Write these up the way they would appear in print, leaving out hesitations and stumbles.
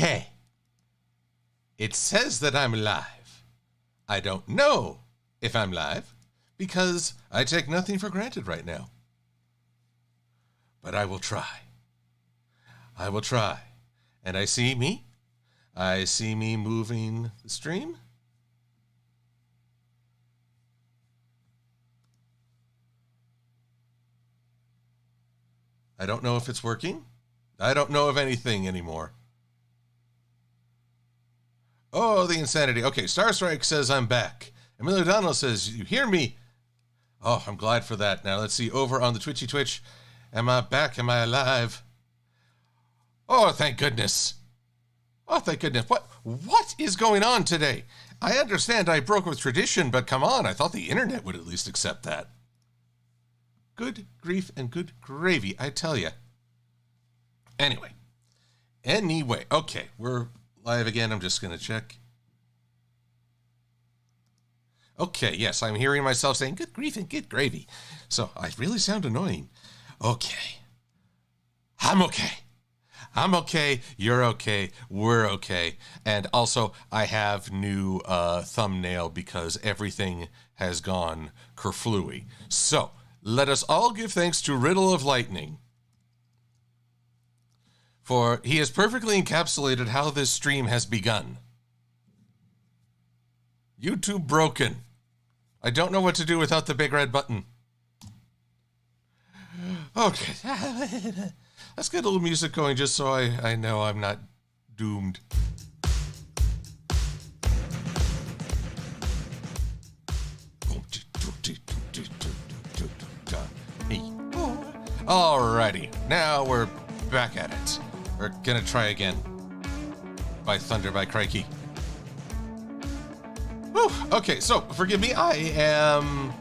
Okay. It says that I'm live. I don't know if I'm live because I take nothing for granted right now. But I will try. I will try. And I see me. I see me moving the stream. I don't know if it's working. I don't know of anything anymore. Oh, the insanity. Okay, Star Strike says I'm back. Emilio O'Donnell says, you hear me? Oh, I'm glad for that. Now, let's see. Over on the Twitch. Am I back? Am I alive? Oh, thank goodness. Oh, thank goodness. What is going on today? I understand I broke with tradition, but come on. I thought the internet would at least accept that. Good grief and good gravy, I tell you. Anyway, okay, we're live again. I'm just going to check. Okay, yes, I'm hearing myself saying good grief and good gravy. So I really sound annoying. Okay. I'm okay. I'm okay. You're okay. We're okay. And also, I have new thumbnail because everything has gone kerflooey. So, let us all give thanks to Riddle of Lightning, for he has perfectly encapsulated how this stream has begun. YouTube broken. I don't know what to do without the big red button. Okay. Let's get a little music going just so I know I'm not doomed. Alrighty, now we're back at it. We're gonna try again. By thunder, by crikey. Whew. Okay, so forgive me, I am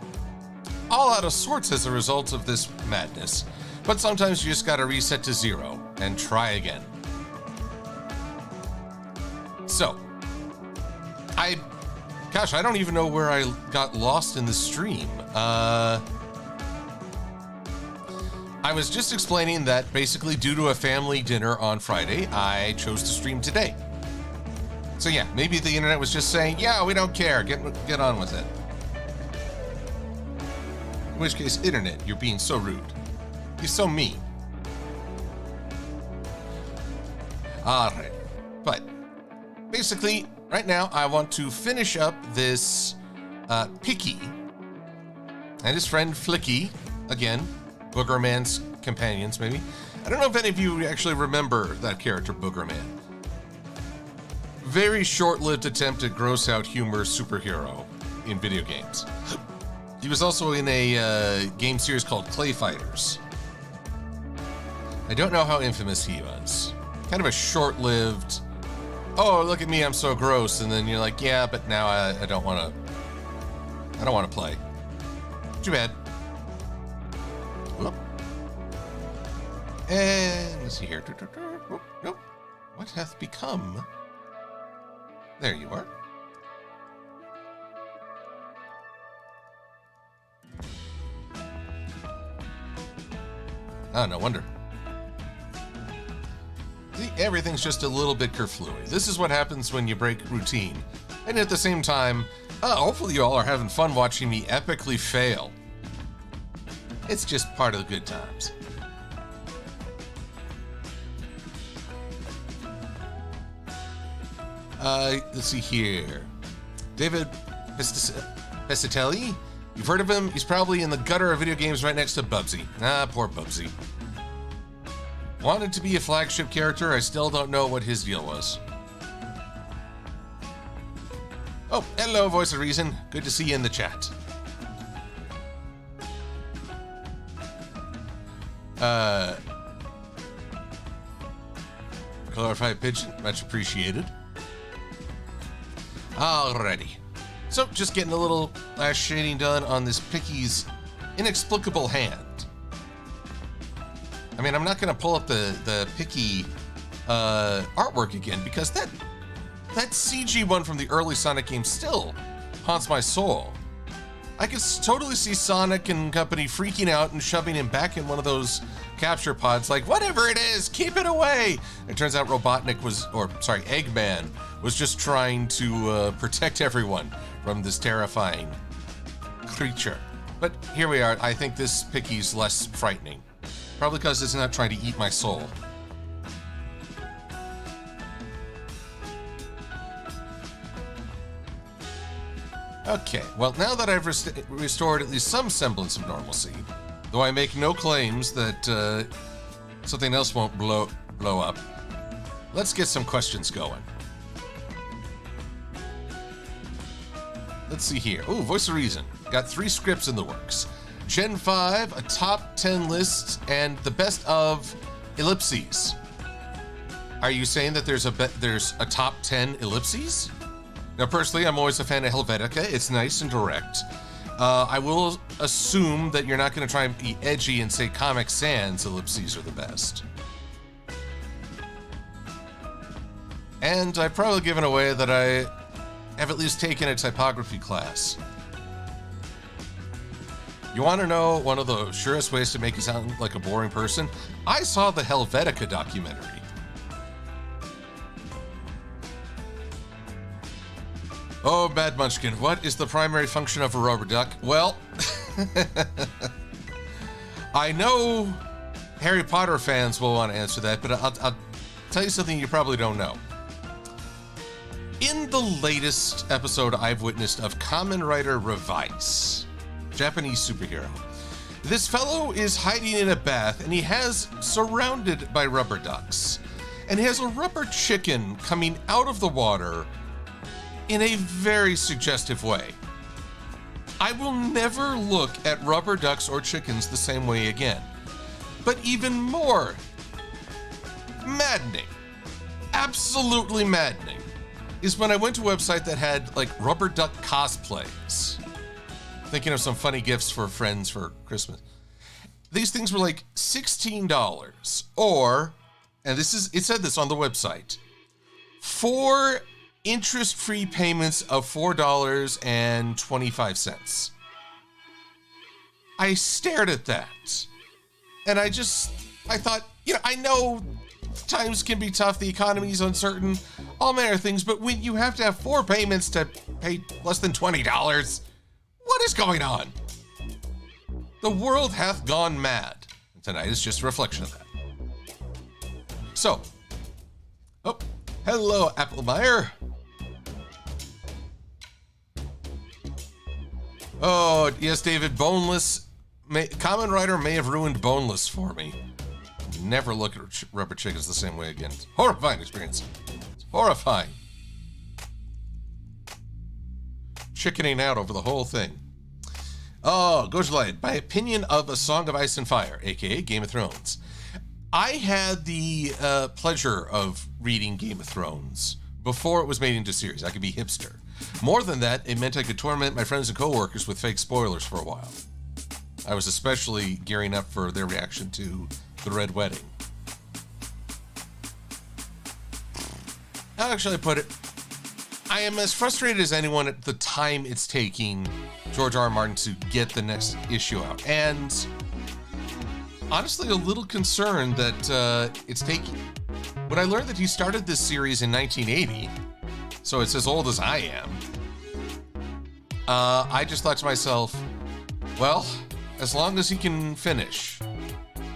all out of sorts as a result of this madness. But sometimes you just gotta reset to 0 and try again. So, gosh, I don't even know where I got lost in the stream. I was just explaining that basically due to a family dinner on Friday, I chose to stream today. So yeah, maybe the internet was just saying, yeah, we don't care, get on with it. In which case, internet, you're being so rude. You're so mean. Alright, but basically, right now, I want to finish up this Picky and his friend Flicky, again, Boogerman's companions, maybe. I don't know if any of you actually remember that character, Boogerman. Very short-lived attempt at gross-out humor superhero in video games. He was also in a game series called Clay Fighters. I don't know how infamous he was. Kind of a short-lived, oh, look at me, I'm so gross, and then you're like, yeah, but now I don't want to play. Too bad. Whoop. And let's see here. Whoop, nope. What hath become? There you are. Oh, no wonder. See, everything's just a little bit kerflooey. This is what happens when you break routine. And at the same time, hopefully you all are having fun watching me epically fail. It's just part of the good times. Let's see here. David Pescatelli? You've heard of him? He's probably in the gutter of video games right next to Bubsy. Ah, poor Bubsy. Wanted to be a flagship character. I still don't know what his deal was. Oh, hello, Voice of Reason. Good to see you in the chat. Glorified Pigeon, much appreciated. Alrighty. So, just getting a little last shading done on this Picky's inexplicable hand. I mean, I'm not going to pull up the Picky artwork again because that CG one from the early Sonic games still haunts my soul. I could totally see Sonic and company freaking out and shoving him back in one of those capture pods, like, whatever it is, keep it away. It turns out Eggman was just trying to protect everyone from this terrifying creature. But here we are. I think this Picky's less frightening. Probably because it's not trying to eat my soul. Okay, well, now that I've restored at least some semblance of normalcy, though I make no claims that something else won't blow up, let's get some questions going. Let's see here. Ooh, Voice of Reason. Got 3 scripts in the works. Gen 5, a top 10 list, and the best of ellipses. Are you saying that there's a top 10 ellipses? Now, personally, I'm always a fan of Helvetica. It's nice and direct. I will assume that you're not going to try and be edgy and say Comic Sans ellipses are the best. And I've probably given away that I have at least taken a typography class. You want to know one of the surest ways to make you sound like a boring person? I saw the Helvetica documentary. Oh, Bad Munchkin, what is the primary function of a rubber duck? Well, I know Harry Potter fans will want to answer that, but I'll tell you something you probably don't know. In the latest episode I've witnessed of Kamen Rider Revice, Japanese superhero, this fellow is hiding in a bath and he has surrounded by rubber ducks. And he has a rubber chicken coming out of the water in a very suggestive way. I will never look at rubber ducks or chickens the same way again. But even more maddening, absolutely maddening, is when I went to a website that had like rubber duck cosplays. Thinking of some funny gifts for friends for Christmas. These things were like $16 or, and it said this on the website, 4 interest-free payments of $4.25. I stared at that and I thought, I know times can be tough, the economy's uncertain, all manner of things, but when you have to have 4 payments to pay less than $20, what is going on? The world hath gone mad. And tonight is just a reflection of that. So, hello, Applemeyer. Oh, yes, David, Kamen Rider may have ruined Boneless for me. Never look at rubber chickens the same way again. It's a horrifying experience. It's horrifying. Chickening out over the whole thing. Oh, Gojlight, my opinion of A Song of Ice and Fire, aka Game of Thrones. I had the pleasure of reading Game of Thrones before it was made into series. I could be hipster. More than that, it meant I could torment my friends and coworkers with fake spoilers for a while. I was especially gearing up for their reaction to The Red Wedding. How should I put it? I am as frustrated as anyone at the time it's taking George R. R. Martin to get the next issue out. And honestly, a little concerned that it's taking... When I learned that he started this series in 1980, so it's as old as I am, I just thought to myself, well, as long as he can finish,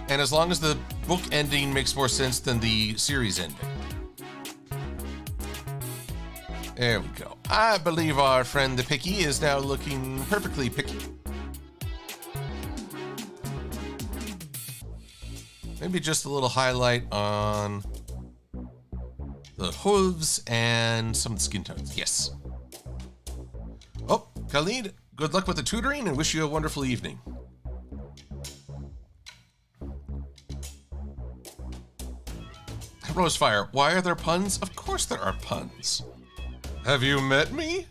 and as long as the book ending makes more sense than the series ending. There we go. I believe our friend the Picky is now looking perfectly picky. Maybe just a little highlight on the hooves and some of the skin tones. Yes. Oh, Khalid, good luck with the tutoring and wish you a wonderful evening. Rosefire, why are there puns? Of course there are puns. Have you met me?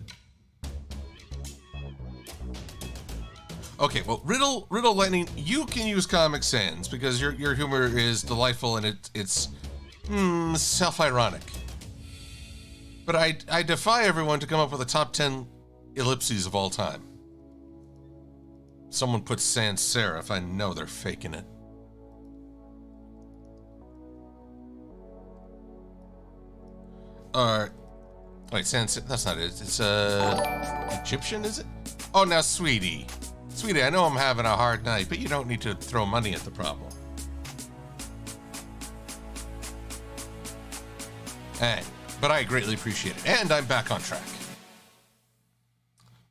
Okay, well, Riddle Lightning, you can use Comic Sans because your humor is delightful and it's self-ironic. But I defy everyone to come up with a top 10 ellipses of all time. Someone put sans serif. I know they're faking it. Wait, sans serif, that's not it. It's Egyptian, is it? Oh, now, sweetie. Sweetie, I know I'm having a hard night, but you don't need to throw money at the problem. Hey, but I greatly appreciate it. And I'm back on track.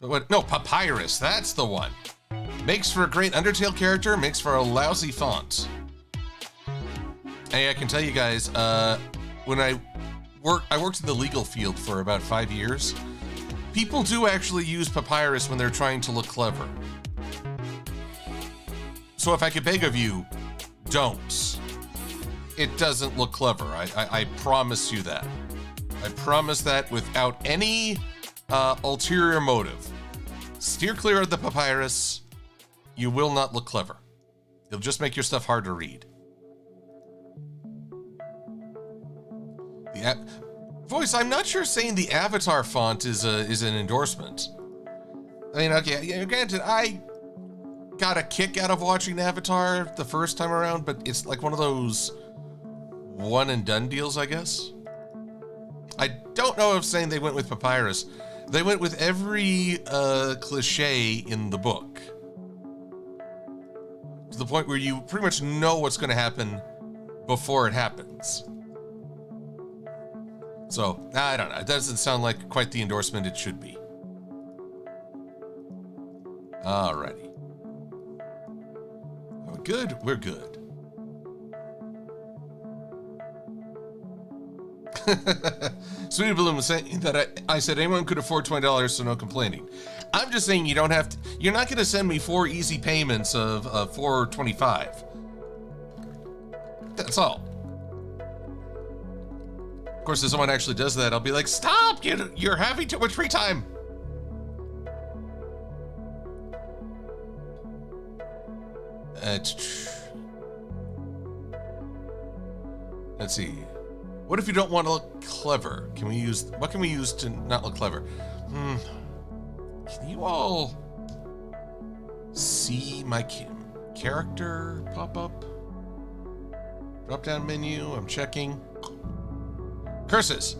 But what? No, Papyrus, that's the one. Makes for a great Undertale character, makes for a lousy font. Hey, I can tell you guys, when I worked in the legal field for about 5 years. People do actually use Papyrus when they're trying to look clever. So if I could beg of you, don't. It doesn't look clever. I promise you that. I promise that without any ulterior motive. Steer clear of the Papyrus. You will not look clever. It'll just make your stuff hard to read. Voice, I'm not sure saying the Avatar font is an endorsement. I mean, okay, granted, I got a kick out of watching Avatar the first time around, but it's like one of those one and done deals, I guess. I don't know if saying they went with Papyrus. They went with every cliche in the book. To the point where you pretty much know what's going to happen before it happens. So, I don't know. It doesn't sound like quite the endorsement it should be. Alrighty. We're good? We're good. Sweetie Bloom was saying that I said anyone could afford $20, so no complaining. I'm just saying you don't have to. You're not going to send me 4 easy payments of $4.25. That's all. Of course, if someone actually does that, I'll be like, stop! You're having too much free time. Let's see. What if you don't want to look clever? What can we use to not look clever? Can you all see my character pop up? Drop down menu, I'm checking. Curses.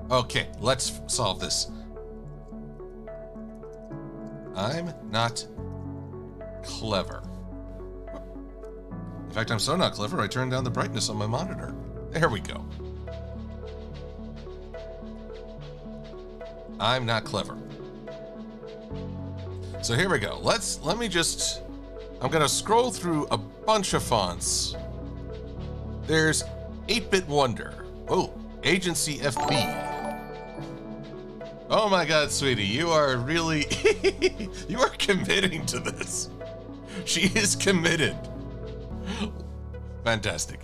Okay, let's solve this. I'm not clever. In fact, I'm so not clever, I turned down the brightness on my monitor. There we go. I'm not clever. So here we go. I'm gonna scroll through a bunch of fonts. There's 8-Bit Wonder. Oh, Agency FB. Oh my God, sweetie, you are really, you are committing to this. She is committed. Fantastic.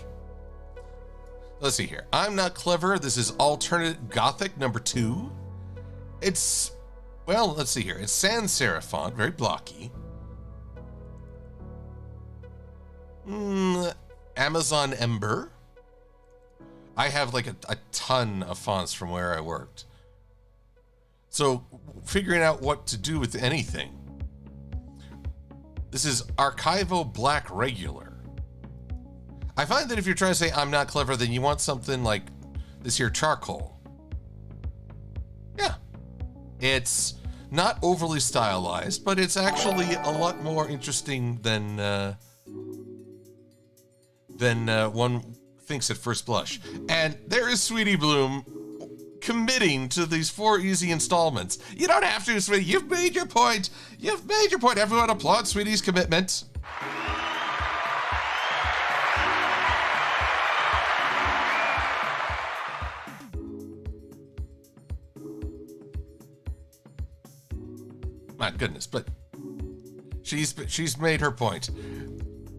Let's see here. I'm not clever. This is Alternate Gothic number 2. It's, well, let's see here. It's sans serif font, very blocky. Amazon Ember. I have like a ton of fonts from where I worked. So figuring out what to do with anything. This is Archivo Black Regular. I find that if you're trying to say I'm not clever, then you want something like this here charcoal. Yeah. It's not overly stylized, but it's actually a lot more interesting than one thinks at first blush. And there is Sweetie Bloom committing to these 4 easy installments. You don't have to, Sweetie. You've made your point. You've made your point. Everyone applaud Sweetie's commitment. My goodness, but she's made her point.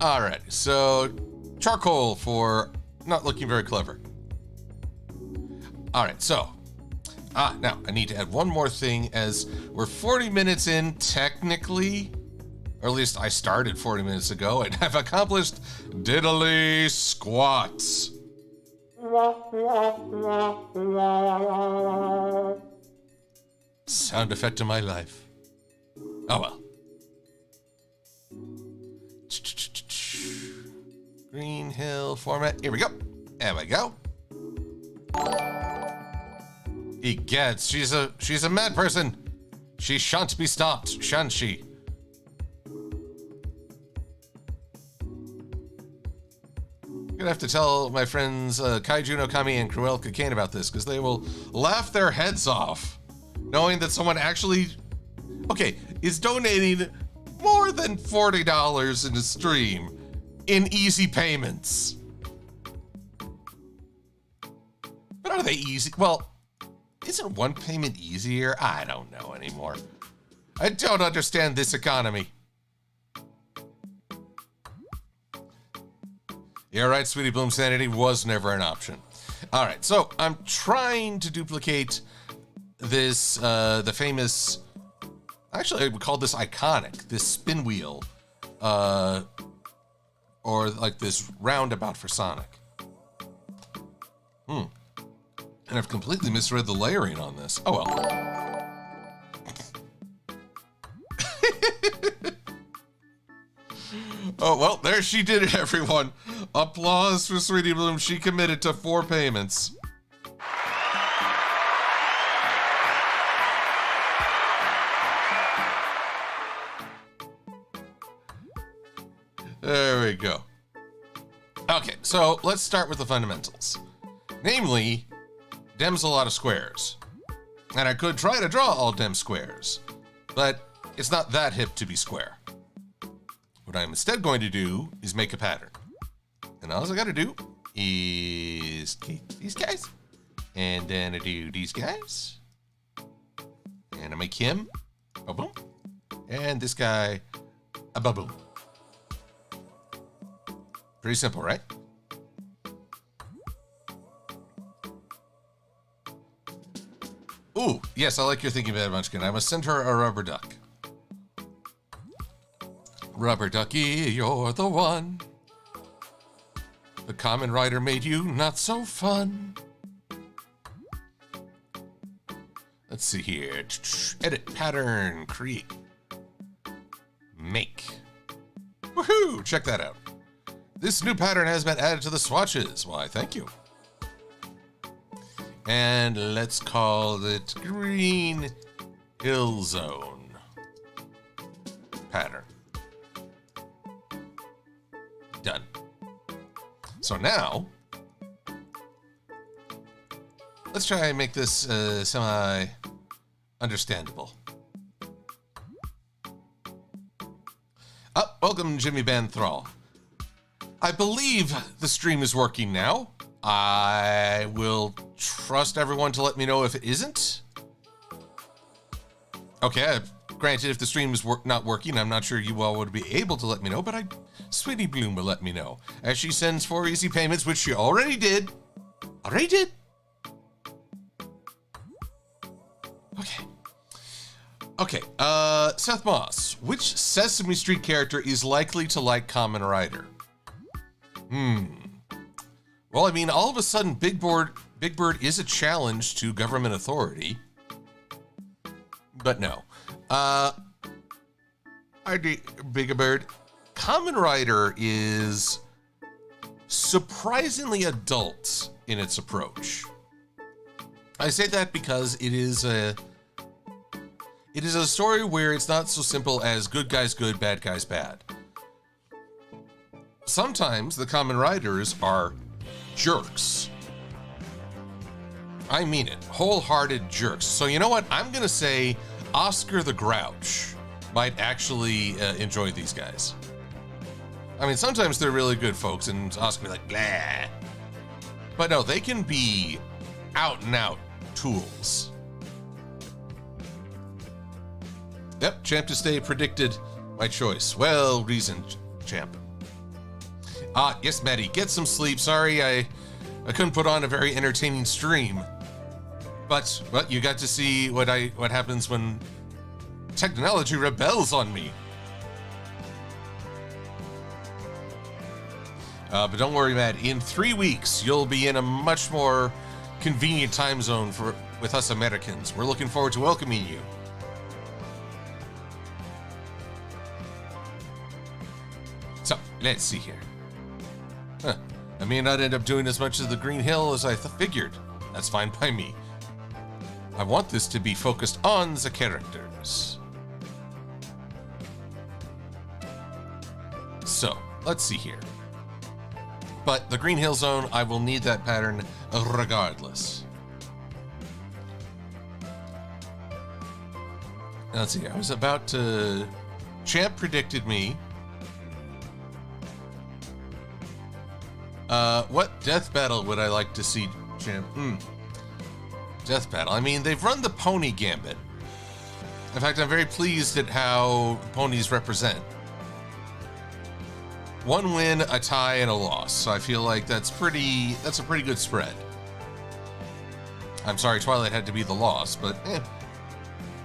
All right, so charcoal for not looking very clever. All right, so now I need to add one more thing as we're 40 minutes in technically, or at least I started 40 minutes ago and have accomplished diddly squats. Sound effect of my life. Oh well. Green Hill format. Here we go. There we go. Egads, she's a mad person. She shan't be stopped, shan't she? I'm gonna have to tell my friends Kaiju no Kami and Cruel Cocaine about this, because they will laugh their heads off knowing that someone actually, is donating more than $40 in a stream in easy payments. But are they easy? Well, isn't one payment easier? I don't know anymore. I don't understand this economy. You're right, Sweetie Bloom, sanity was never an option. All right, so I'm trying to duplicate this, the famous, actually I would call this iconic, this spin wheel, or like this roundabout for Sonic. And I've completely misread the layering on this. Oh well. Oh well, there she did it, everyone. Applause for Sweetie Bloom. She committed to 4 payments. There we go. Okay, so let's start with the fundamentals. Namely, Dem's a lot of squares. And I could try to draw all Dem squares, but it's not that hip to be square. What I'm instead going to do is make a pattern. And all I gotta do is keep these guys. And then I do these guys. And I make him a boom. And this guy a ba-boom. Pretty simple, right? Ooh, yes, I like your thinking, Bad Munchkin. I must send her a rubber duck. Rubber ducky, you're the one. The Kamen Rider made you not so fun. Let's see here. Edit pattern, create, make. Woohoo! Check that out. This new pattern has been added to the swatches. Why, thank you. And let's call it Green Hill Zone pattern. Done. So now, let's try and make this semi-understandable. Welcome, Jimmy Banthrall. I believe the stream is working now. I will trust everyone to let me know if it isn't. Okay, granted, if the stream is not working, I'm not sure you all would be able to let me know, but Sweetie Bloom will let me know. As she sends 4 easy payments, which she already did. Okay. Seth Moss. Which Sesame Street character is likely to like Kamen Rider? Well, I mean, all of a sudden, Big Bird is a challenge to government authority. But no. Big Bird. Kamen Rider is surprisingly adult in its approach. I say that because it is a story where it's not so simple as good guys good, bad guys bad. Sometimes the Kamen Riders are jerks. I mean it, wholehearted jerks. So you know what? I'm gonna say Oscar the Grouch might actually enjoy these guys. I mean, sometimes they're really good folks, and Oscar be like, blah. But no, they can be out and out tools. Yep, Champ to Stay predicted my choice. Well reasoned, Champ. Yes, Maddie, get some sleep. Sorry, I couldn't put on a very entertaining stream. But you got to see what happens when technology rebels on me. But don't worry, Matt. In 3 weeks, you'll be in a much more convenient time zone with us Americans. We're looking forward to welcoming you. So, let's see here. Huh. I may not end up doing as much of the Green Hill as I figured. That's fine by me. I want this to be focused on the characters. So, let's see here. But the Green Hill Zone, I will need that pattern regardless. Now, let's see, I was about to... Champ predicted me. What death battle would I like to see, Champ? Death battle. I mean, they've run the pony gambit. In fact, I'm very pleased at how ponies represent. 1 win, a tie, and a loss. So I feel like that's a pretty good spread. I'm sorry, Twilight had to be the loss, but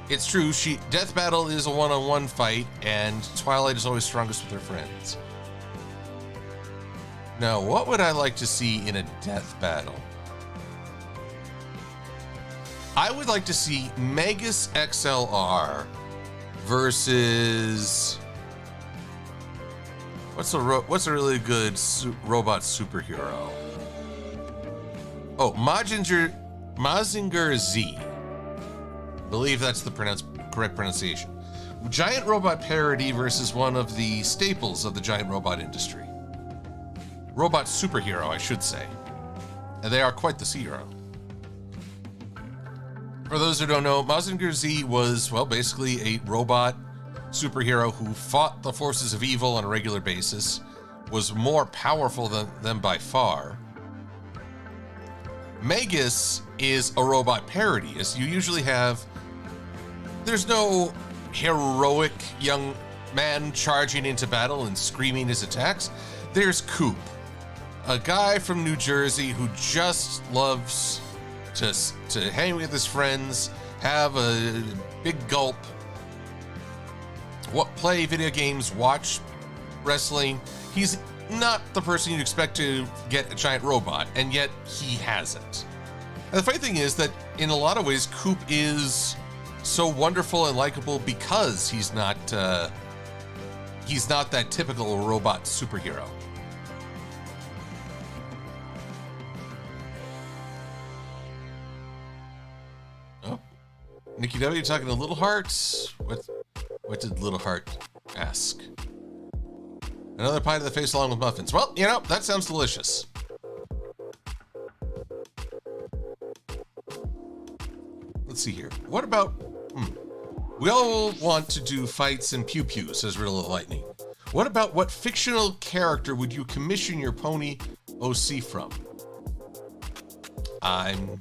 it's true. Death battle is a one-on-one fight, and Twilight is always strongest with her friends. Now, what would I like to see in a death battle? I would like to see Magus XLR versus... What's a really good robot superhero? Oh, Mazinger Z. I believe that's the correct pronunciation. Giant robot parody versus one of the staples of the giant robot industry. Robot superhero, I should say. And they are quite the hero. For those who don't know, Mazinger Z was, well, basically a robot superhero who fought the forces of evil on a regular basis, was more powerful than them by far. Magus is a robot parody, as you usually have. There's no heroic young man charging into battle and screaming his attacks. There's Coop, a guy from New Jersey who just loves to hang with his friends, have a big gulp, play video games, watch wrestling. He's not the person you'd expect to get a giant robot, and yet he has it. And the funny thing is that in a lot of ways, Coop is so wonderful and likable because he's not that typical robot superhero. Oh, Nikki W talking to Little Hearts. What did Little Heart ask? Another pie to the face along with muffins. Well, you know, that sounds delicious. Let's see here. What about... We all want to do fights and pew-pew, says Riddle of Lightning. What about what fictional character would you commission your pony OC from? I'm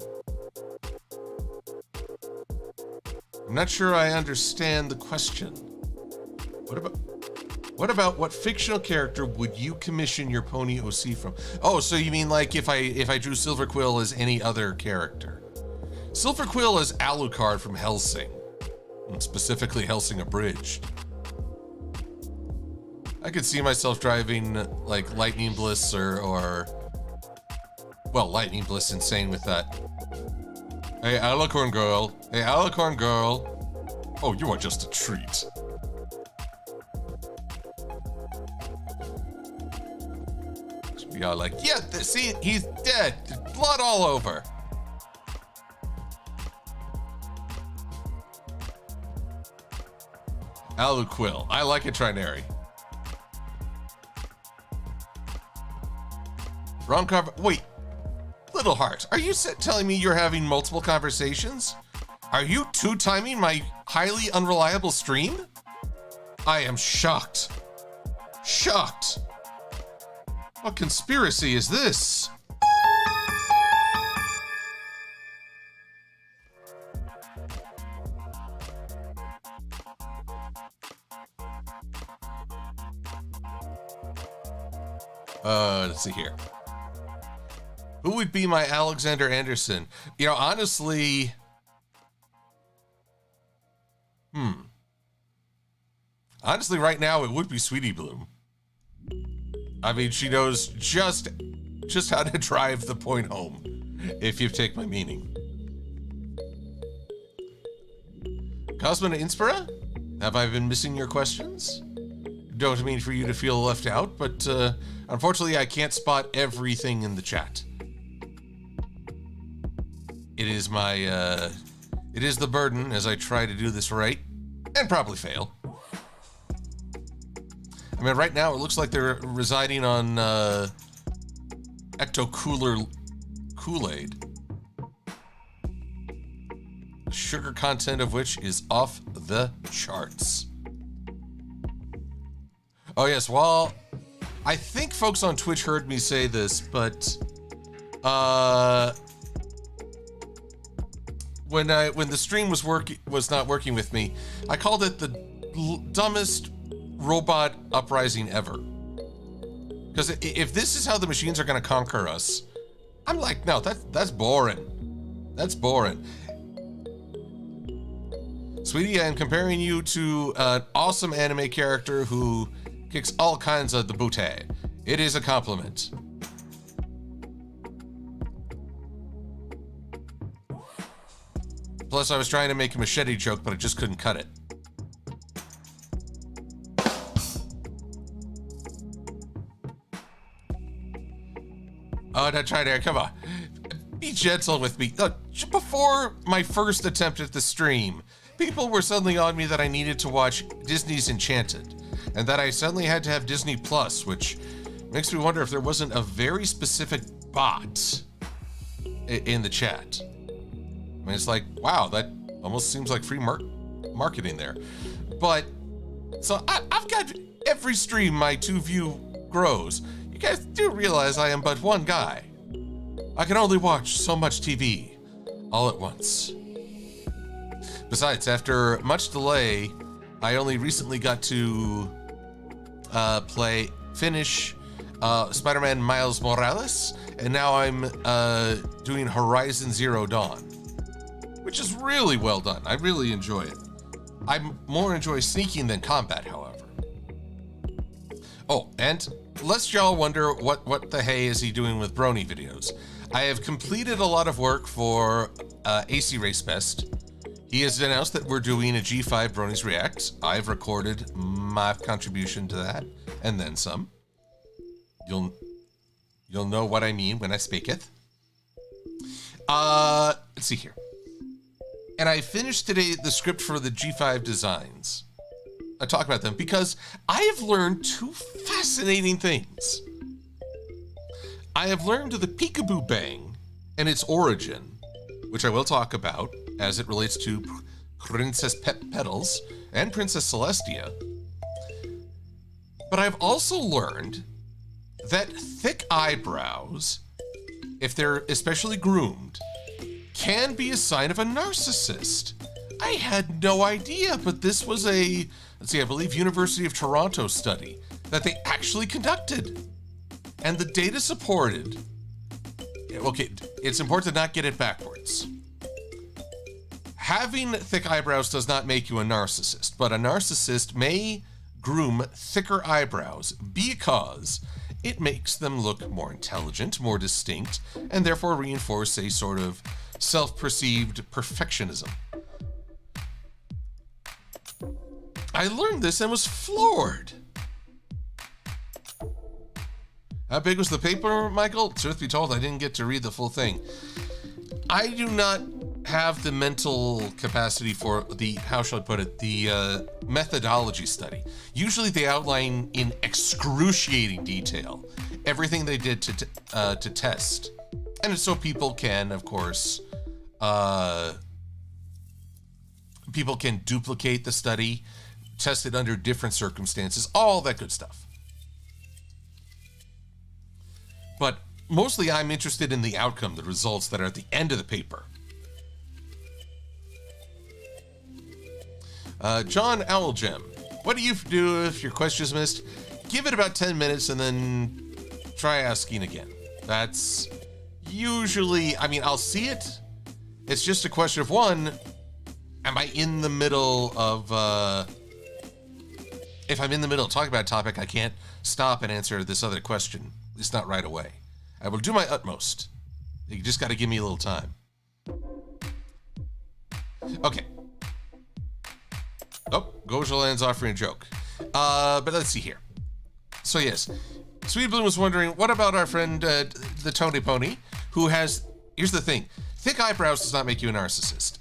not sure I understand the question. What about what fictional character would you commission your pony OC from? Oh, so you mean like if I drew Silver-Quill as any other character? Silver-Quill is Alucard from Hellsing, and specifically Hellsing Abridged. I could see myself driving like Lightning Bliss or well, Lightning Bliss insane with that. Hey, Alicorn girl. Hey, Alicorn girl. Oh, you are just a treat. We are like, yeah, see, he's dead. Blood all over. Aluquill. I like a Trinary. Wrong cover. Wait. Little Heart, are you telling me you're having multiple conversations? Are you two-timing my highly unreliable stream? I am shocked. Shocked. What conspiracy is this? Let's see here. Who would be my Alexander Anderson? You know, honestly... Honestly, right now, it would be Sweetie Bloom. I mean, she knows just how to drive the point home, if you take my meaning. Cosmo Inspira? Have I been missing your questions? don't mean for you to feel left out, but unfortunately I can't spot everything in the chat. It is it is the burden as I try to do this right, and probably fail. I mean, right now it looks like they're residing on Ecto-Cooler Kool-Aid. The sugar content of which is off the charts. Oh yes, well, I think folks on Twitch heard me say this, but when the stream was not working with me, I called it the dumbest robot uprising ever. Because if this is how the machines are going to conquer us, I'm like, no, that's boring. That's boring. Sweetie, I'm comparing you to an awesome anime character who kicks all kinds of the booty. It is a compliment. Plus, I was trying to make a machete joke, but I just couldn't cut it. Oh, not try to, come on. Be gentle with me. Look, before my first attempt at the stream, people were suddenly on me that I needed to watch Disney's Enchanted, and that I suddenly had to have Disney Plus, which makes me wonder if there wasn't a very specific bot in the chat. I mean, it's like, wow, that almost seems like free marketing there. But, so I've got every stream my 2 view grows. You guys do realize I am but one guy. I can only watch so much TV all at once. Besides, after much delay, I only recently got to finish Spider-Man Miles Morales, and now I'm doing Horizon Zero Dawn, which is really well done. I really enjoy it. I more enjoy sneaking than combat, however. Oh, and lest y'all wonder what the hey is he doing with Brony videos. I have completed a lot of work for AC Race Fest. He has announced that we're doing a G5 Bronies React. I've recorded my contribution to that, and then some. You'll know what I mean when I speaketh. Let's see here. And I finished today the script for the G5 designs. I talk about them because I have learned 2 fascinating things. I have learned the Peekaboo Bang and its origin, which I will talk about as it relates to Princess Petals and Princess Celestia. But I've also learned that thick eyebrows, if they're especially groomed, can be a sign of a narcissist. I had no idea, but this was a, let's see, I believe University of Toronto study that they actually conducted. And the data supported. Okay, it's important to not get it backwards. Having thick eyebrows does not make you a narcissist, but a narcissist may groom thicker eyebrows because it makes them look more intelligent, more distinct, and therefore reinforce a sort of self-perceived perfectionism. I learned this and was floored. How big was the paper, Michael? Truth be told, I didn't get to read the full thing. I do not have the mental capacity for the, how shall I put it, the methodology study. Usually they outline in excruciating detail everything they did to test. And it's so people can, of course, people can duplicate the study, test it under different circumstances, all that good stuff. But mostly I'm interested in the outcome, the results that are at the end of the paper. John Owlgem, what do you do if your question is missed? Give it about 10 minutes and then try asking again. That's usually, I mean, I'll see it. It's just a question of, one, am I in the middle of, if I'm in the middle of talking about a topic, I can't stop and answer this other question. At least not right away. I will do my utmost. You just got to give me a little time. Okay. Oh, Gojaland's offering a joke. But let's see here. So yes, Sweet Bloom was wondering, what about our friend, the Tony Pony, who has, here's the thing, thick eyebrows does not make you a narcissist.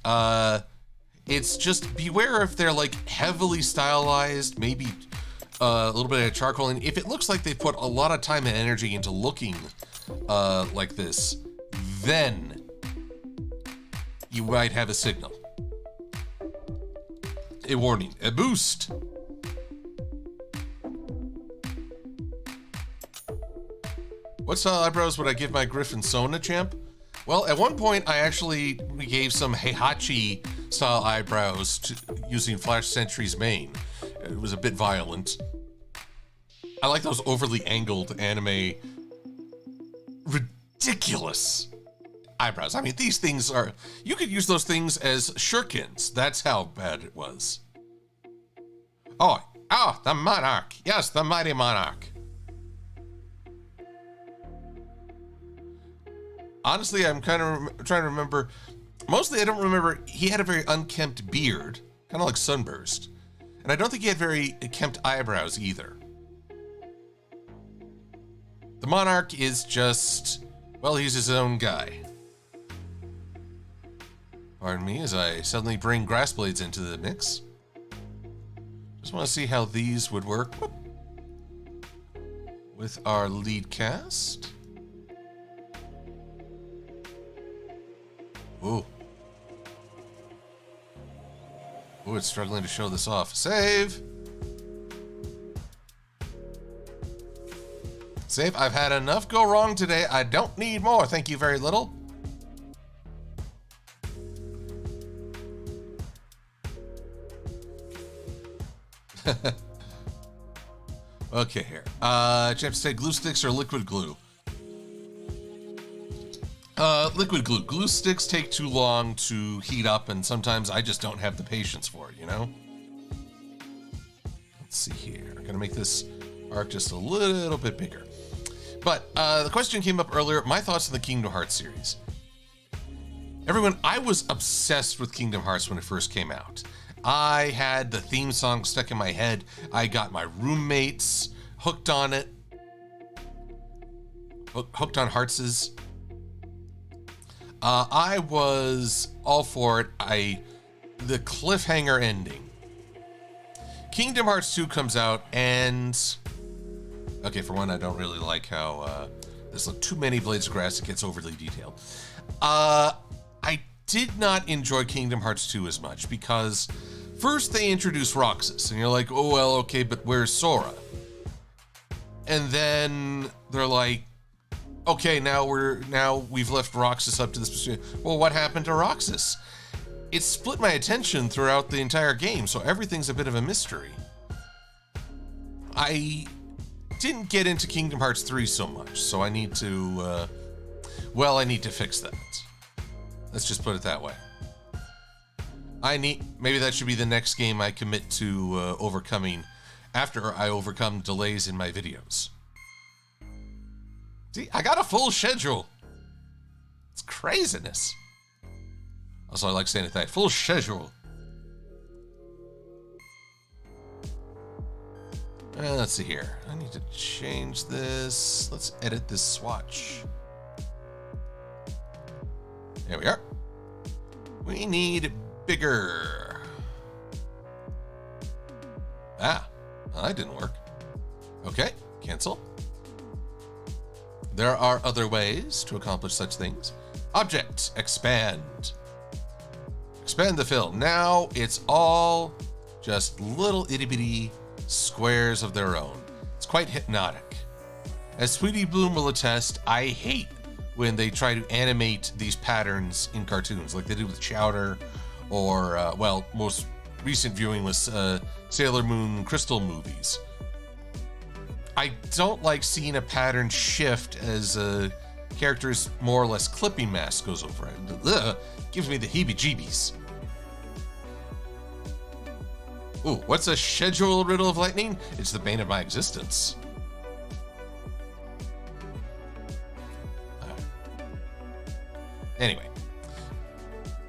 It's just beware if they're like heavily stylized, maybe a little bit of charcoaling. If it looks like they put a lot of time and energy into looking like this, then you might have a signal. A warning, a boost. What style eyebrows would I give my Griffin Sona champ? Well, at one point I actually gave some Heihachi style eyebrows using Flash Sentry's mane. It was a bit violent. I like those overly angled anime, ridiculous eyebrows. I mean, these things are, you could use those things as shurikens. That's how bad it was. Oh, the Monarch. Yes, the mighty Monarch. Honestly, I'm kind of trying to remember. Mostly, I don't remember. He had a very unkempt beard, kind of like Sunburst. And I don't think he had very kempt eyebrows either. The Monarch is just, well, he's his own guy. Pardon me as I suddenly bring grass blades into the mix. Just want to see how these would work with our lead cast. Ooh. Ooh, it's struggling to show this off. Save! Save, I've had enough go wrong today. I don't need more. Thank you very little. Okay, here. Champ say glue sticks or liquid glue? Liquid glue. Glue sticks take too long to heat up, and sometimes I just don't have the patience for it, you know? Let's see here. I'm gonna make this arc just a little bit bigger. But the question came up earlier, my thoughts on the Kingdom Hearts series. Everyone, I was obsessed with Kingdom Hearts when it first came out. I had the theme song stuck in my head. I got my roommates hooked on it. Hooked on Heartses. I was all for it. The cliffhanger ending. Kingdom Hearts 2 comes out, and okay, for one, I don't really like how there's like too many blades of grass. It gets overly detailed. I did not enjoy Kingdom Hearts 2 as much because first they introduce Roxas, and you're like, oh well, okay, but where's Sora? And then they're like, okay, now we've left Roxas up to this position. Well, what happened to Roxas? It split my attention throughout the entire game, so everything's a bit of a mystery. I didn't get into Kingdom Hearts 3 so much, so I need to, I need to fix that. Let's just put it that way. Maybe that should be the next game I commit to overcoming after I overcome delays in my videos. See, I got a full schedule. It's craziness. Also, I like saying it that full schedule. Let's see here. I need to change this. Let's edit this swatch. There we are. We need bigger. Ah, well, that didn't work. Okay, cancel. There are other ways to accomplish such things. Object, expand. Expand the fill. Now it's all just little itty bitty squares of their own. It's quite hypnotic. As Sweetie Bloom will attest, I hate when they try to animate these patterns in cartoons like they do with Chowder or, most recent viewing was Sailor Moon Crystal movies. I don't like seeing a pattern shift as a character's more or less clipping mask goes over it. Ugh, gives me the heebie-jeebies. Ooh, what's a schedule riddle of lightning? It's the bane of my existence. Anyway.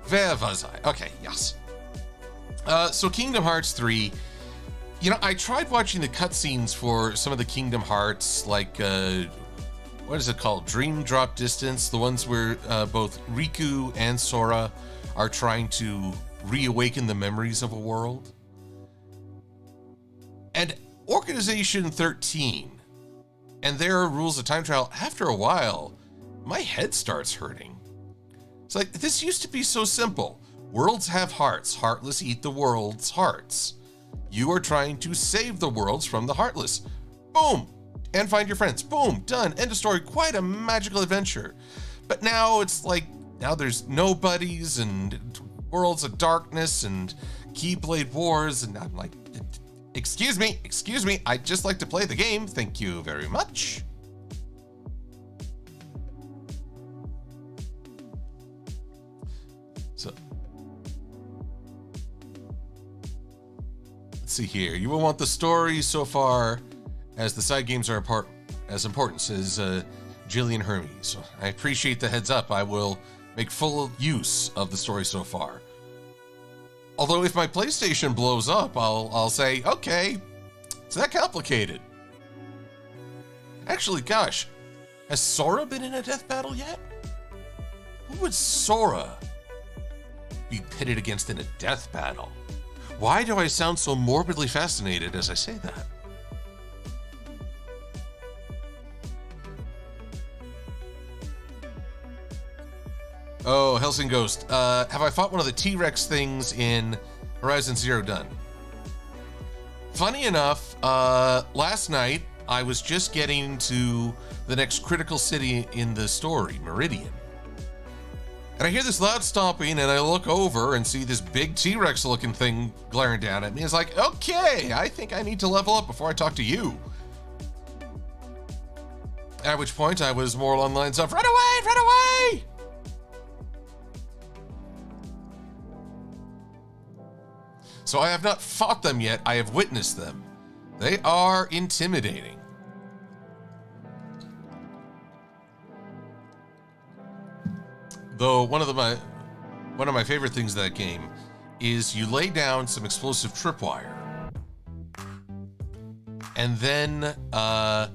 Where was I? Okay, yes. So Kingdom Hearts 3, You know, I tried watching the cutscenes for some of the Kingdom Hearts, like, what is it called? Dream Drop Distance, the ones where both Riku and Sora are trying to reawaken the memories of a world. And Organization 13 and their rules of time travel, after a while, my head starts hurting. It's like, this used to be so simple. Worlds have hearts. Heartless eat the world's hearts. You are trying to save the worlds from the heartless. Boom! And find your friends. Boom! Done. End of story. Quite a magical adventure. But now it's like, now there's nobodies and worlds of darkness and Keyblade Wars, and I'm like, excuse me, I'd just like to play the game. Thank you very much. So, let's see here. You will want the story so far as the side games are as important, says Jillian Hermes. So I appreciate the heads up. I will make full use of the story so far. Although if my PlayStation blows up, I'll say, okay, it's that complicated. Actually, gosh, has Sora been in a death battle yet? Who would Sora be pitted against in a death battle? Why do I sound so morbidly fascinated as I say that? Oh, Helsing Ghost. Have I fought one of the T-Rex things in Horizon Zero Dawn? Funny enough, last night I was just getting to the next critical city in the story, Meridian. And I hear this loud stomping, and I look over and see this big T-Rex looking thing glaring down at me. It's like, okay, I think I need to level up before I talk to you. At which point I was more along the lines of, run away, run away! So I have not fought them yet, I have witnessed them. They are intimidating. Though one of my favorite things of that game is you lay down some explosive tripwire. And then at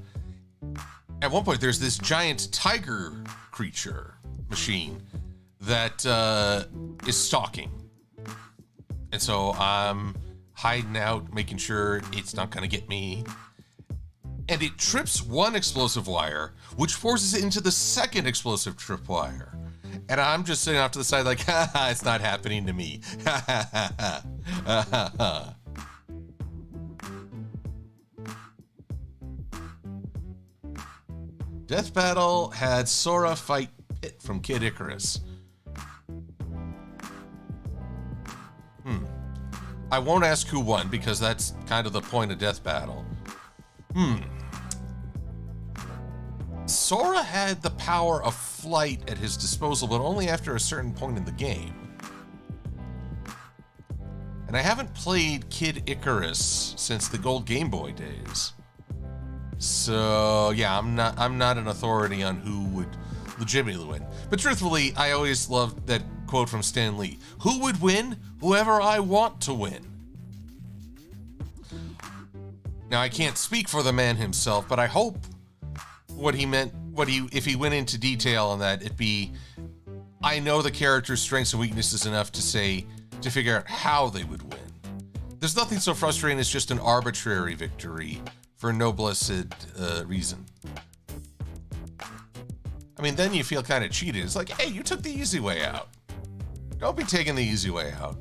one point there's this giant tiger creature machine that is stalking. And so I'm hiding out, making sure it's not going to get me. And it trips one explosive wire, which forces it into the second explosive tripwire. And I'm just sitting off to the side like, ha ha, it's not happening to me. Ha ha ha ha. Ha ha ha. Death Battle had Sora fight Pit from Kid Icarus. I won't ask who won because that's kind of the point of Death Battle. Sora had the power of flight at his disposal, but only after a certain point in the game. And I haven't played Kid Icarus since the Gold Game Boy days. So yeah, I'm not an authority on who would legitimately win. But truthfully, I always loved that quote from Stan Lee. Who would win? Whoever I want to win. Now, I can't speak for the man himself, but I hope what he meant, if he went into detail on that, it'd be, I know the character's strengths and weaknesses enough to figure out how they would win. There's nothing so frustrating as just an arbitrary victory for no blessed reason. I mean, then you feel kind of cheated. It's like, hey, you took the easy way out. Don't be taking the easy way out.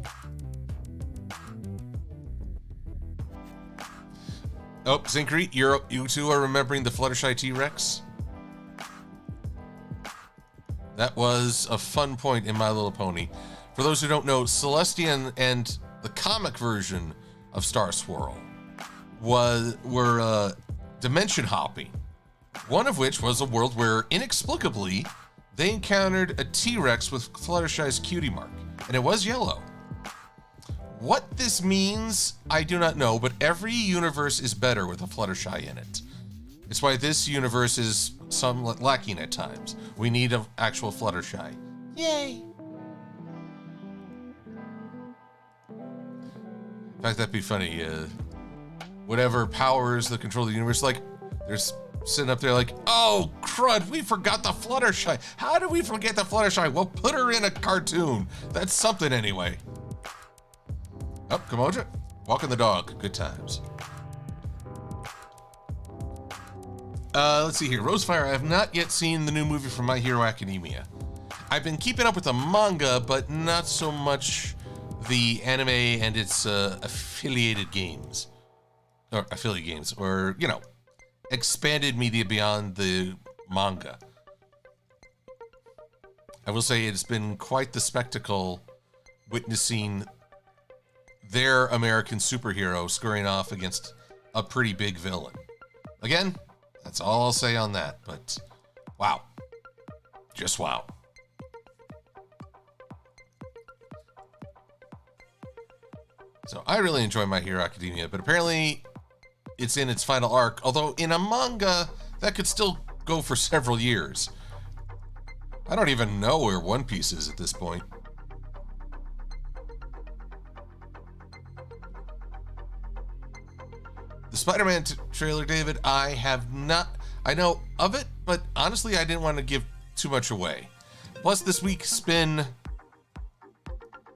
Oh, Zincrete, you two are remembering the Fluttershy T-Rex? That was a fun point in My Little Pony. For those who don't know, Celestia and the comic version of Star Swirl were dimension hopping. One of which was a world where, inexplicably, they encountered a T-Rex with Fluttershy's cutie mark, and it was yellow. What this means, I do not know, but every universe is better with a Fluttershy in it. It's why this universe is somewhat lacking at times. We need an actual Fluttershy. Yay! In fact, that'd be funny. whatever powers that control the universe, like, they're sitting up there like, oh, crud, we forgot the Fluttershy. How did we forget the Fluttershy? Well, put her in a cartoon. That's something anyway. Oh, Kamoja, walking the dog. Good times. Let's see here. Rosefire, I have not yet seen the new movie from My Hero Academia. I've been keeping up with the manga, but not so much the anime and its affiliated games. Or affiliate games, or, you know, expanded media beyond the manga. I will say it's been quite the spectacle witnessing their American superhero scurrying off against a pretty big villain. Again, that's all I'll say on that, but wow. Just wow. So I really enjoy My Hero Academia, but apparently it's in its final arc, although in a manga, that could still go for several years. I don't even know where One Piece is at this point. The Spider-Man trailer, David, I have not... I know of it, but honestly, I didn't want to give too much away. Plus, this week's been...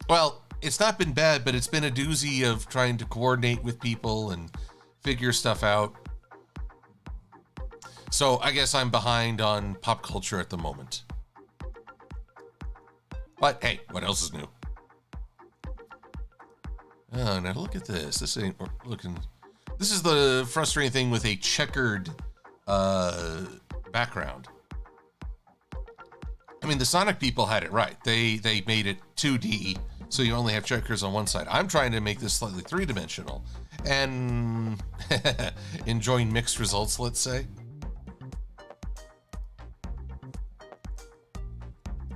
Well, it's not been bad, but it's been a doozy of trying to coordinate with people and figure stuff out. So I guess I'm behind on pop culture at the moment. But hey, what else is new? Oh, now look at this. This ain't looking... This is the frustrating thing with a checkered background. I mean, the Sonic people had it right. They made it 2D, so you only have checkers on one side. I'm trying to make this slightly three-dimensional and enjoying mixed results, let's say.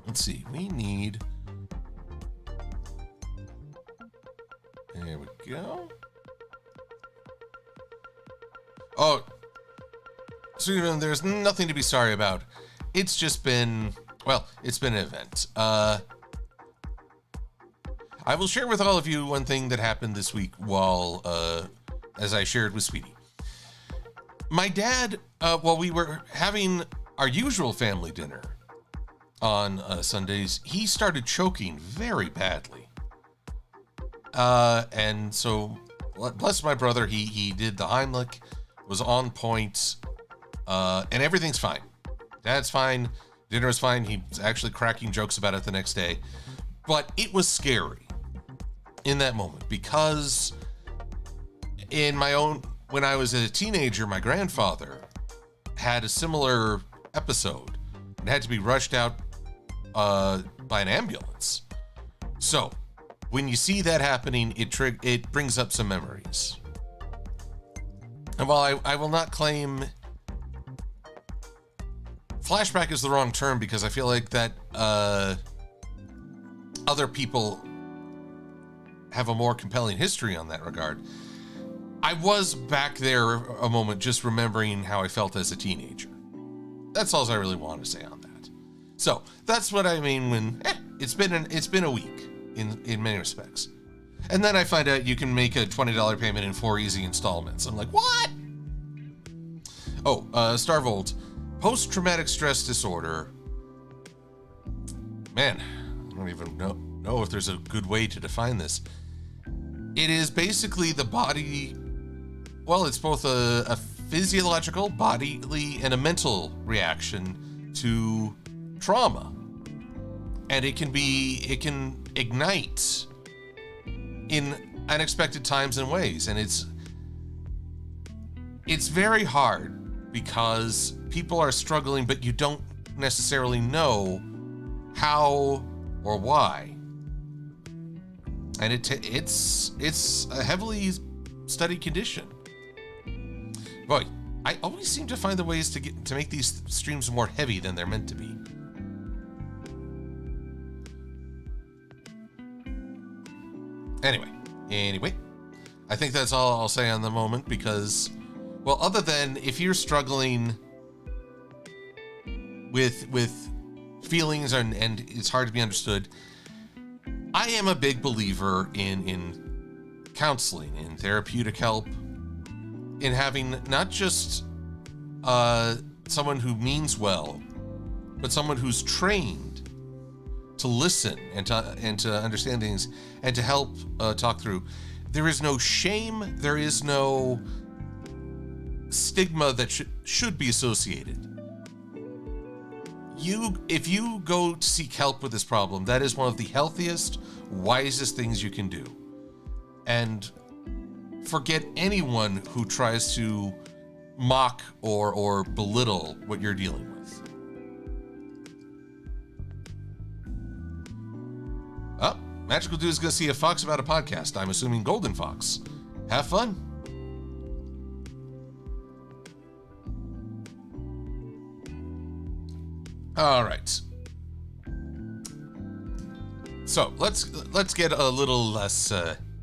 Let's see, we need... There we go. Oh, Stephen, there's nothing to be sorry about. It's just been, well, it's been an event. I will share with all of you one thing that happened this week while, as I shared with Speedy. My dad, while we were having our usual family dinner on Sundays, he started choking very badly. And so, bless my brother, he did the Heimlich, was on point, and everything's fine. Dad's fine, dinner is fine. He was actually cracking jokes about it the next day. But it was scary in that moment because when I was a teenager, my grandfather had a similar episode and had to be rushed out by an ambulance. So when you see that happening, it brings up some memories. And while I will not claim flashback is the wrong term because I feel like that other people have a more compelling history on that regard, I was back there a moment just remembering how I felt as a teenager. That's all I really want to say on that. So that's what I mean when it's been a week in many respects. And then I find out you can make a $20 payment in 4 easy installments. I'm like, what? Oh, Starvolt. Post-traumatic stress disorder. Man, I don't even know if there's a good way to define this. It is basically the body... Well, it's both a physiological, bodily, and a mental reaction to trauma. And it can ignite in unexpected times and ways, and it's very hard because people are struggling, but you don't necessarily know how or why. And it's a heavily studied condition. Boy, I always seem to find the ways to make these streams more heavy than they're meant to be. Anyway, I think that's all I'll say on the moment because, well, other than if you're struggling with feelings and it's hard to be understood, I am a big believer in counseling, in therapeutic help, in having not just someone who means well, but someone who's trained to listen and to understand things and to help talk through. There is no shame. There is no stigma that should be associated. If you go to seek help with this problem, that is one of the healthiest, wisest things you can do. And forget anyone who tries to mock or belittle what you're dealing with. Oh, Magical Dude's gonna see a fox about a podcast. I'm assuming Golden Fox. Have fun. All right. So let's get a little less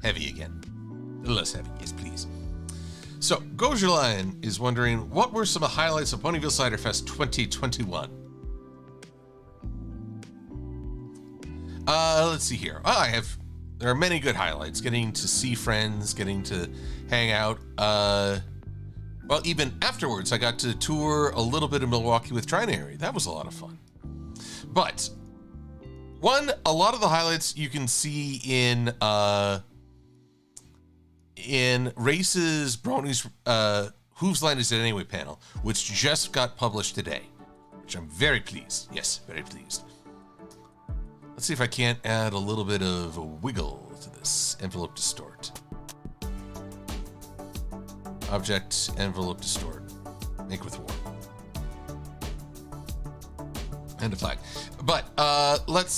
heavy again. A little less heavy, yes, please. So Gojalion is wondering, what were some of the highlights of Ponyville Cider Fest 2021? Let's see here. There are many good highlights. Getting to see friends, getting to hang out. Well, even afterwards, I got to tour a little bit of Milwaukee with Trinary. That was a lot of fun. But a lot of the highlights you can see in Race's Brony's Whose Line Is It Anyway panel, which just got published today, which I'm very pleased. Yes, very pleased. Let's see if I can't add a little bit of a wiggle to this envelope distort. Object, envelope, distort. Make with warp. And a flag. But let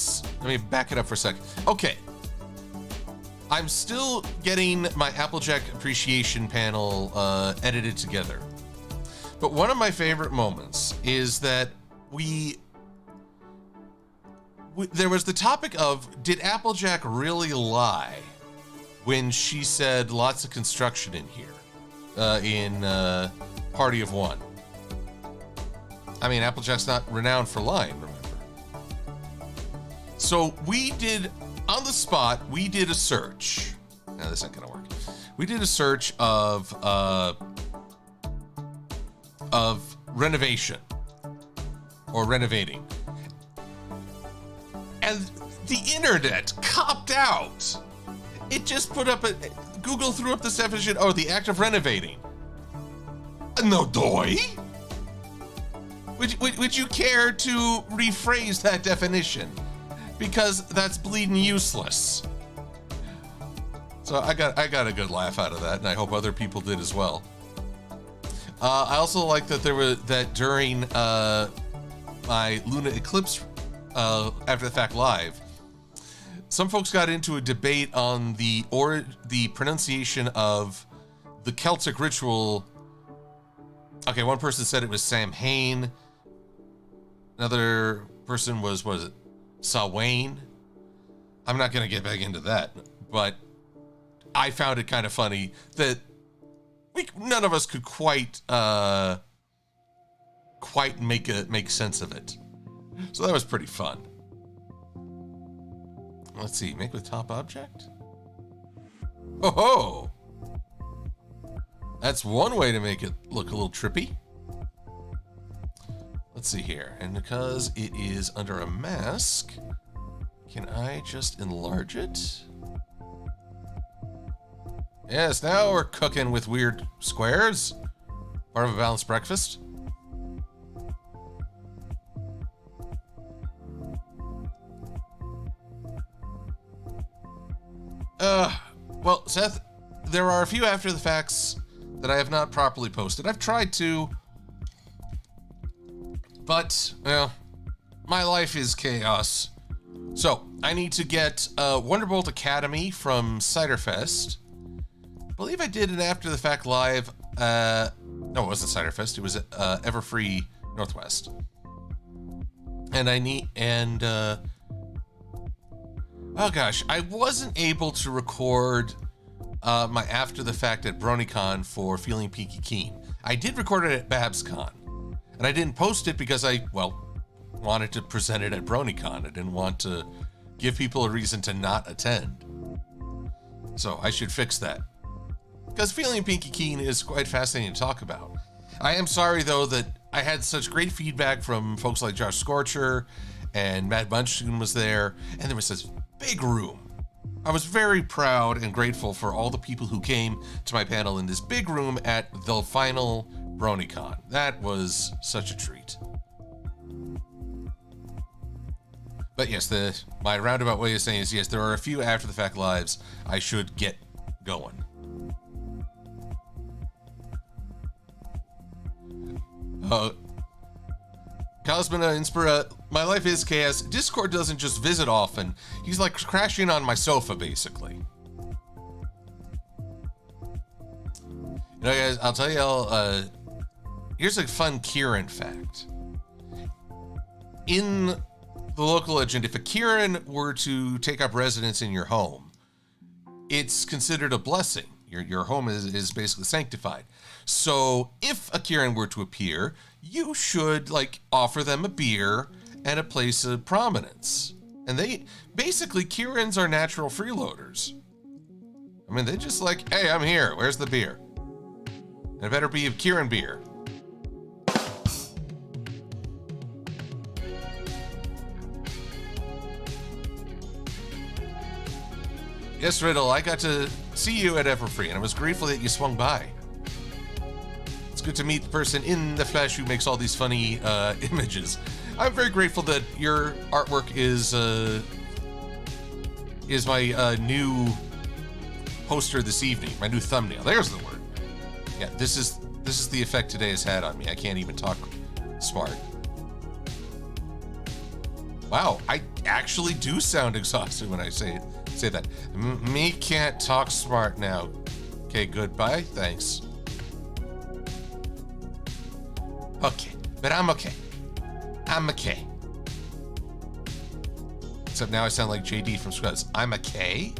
me back it up for a sec. Okay. I'm still getting my Applejack appreciation panel edited together. But one of my favorite moments is that there was the topic of, did Applejack really lie when she said lots of construction in here? In Party of One. I mean, Applejack's not renowned for lying, remember? So on the spot, we did a search. Now, this isn't gonna work. We did a search of renovation or renovating. And the internet copped out. It just put up Google threw up this definition, the act of renovating. No doy? Would you care to rephrase that definition? Because that's bleeding useless. So I got a good laugh out of that, and I hope other people did as well. I also like that during my Luna Eclipse After the Fact Live, some folks got into a debate on the pronunciation of the Celtic ritual. Okay, one person said it was Samhain. Another person was it Samhain? I'm not going to get back into that, but I found it kind of funny that none of us could quite make sense of it. So that was pretty fun. Let's see, make with top object? Oh, that's one way to make it look a little trippy. Let's see here, and because it is under a mask, can I just enlarge it? Yes, now we're cooking with weird squares. Part of a balanced breakfast. Well, Seth, there are a few after the facts that I have not properly posted. I've tried to, but, well, my life is chaos. So, I need to get Wonderbolt Academy from Ciderfest. I believe I did an after the fact live. No, it wasn't Ciderfest. It was Everfree Northwest. And oh gosh, I wasn't able to record my after the fact at BronyCon for Feeling Peaky Keen. I did record it at BabsCon, and I didn't post it because I wanted to present it at BronyCon. I didn't want to give people a reason to not attend. So I should fix that. because feeling pinky keen is quite fascinating to talk about. I am sorry, though, that I had such great feedback from folks like Josh Scorcher and Matt Bunchkin was there, and there was this big room. I was very proud and grateful for all the people who came to my panel in this big room at the final BronyCon. That was such a treat. But yes, my roundabout way of saying is yes, there are a few after-the-fact lives I should get going. Cosmina Inspira, my life is chaos. Discord doesn't just visit often. He's like crashing on my sofa, basically. You know, guys, I'll tell you, here's a fun Kieran fact. In the local legend, if a Kieran were to take up residence in your home, it's considered a blessing. Your home is basically sanctified. So if a Kieran were to appear, you should like offer them a beer and a place of prominence. And basically Kierans are natural freeloaders. I mean, they just like, hey, I'm here. Where's the beer? And it better be a Kieran beer. Yes, Riddle, I got to see you at Everfree, and I was grateful that you swung by. It's good to meet the person in the flesh who makes all these funny images. I'm very grateful that your artwork is my new poster this evening, my new thumbnail. There's the word. Yeah, this is the effect today has had on me. I can't even talk smart. Wow, I actually do sound exhausted when I say that. Me can't talk smart now. Okay, goodbye. Thanks. Okay, but I'm okay. I'm okay. Except now I sound like JD from Scrubs. I'm okay?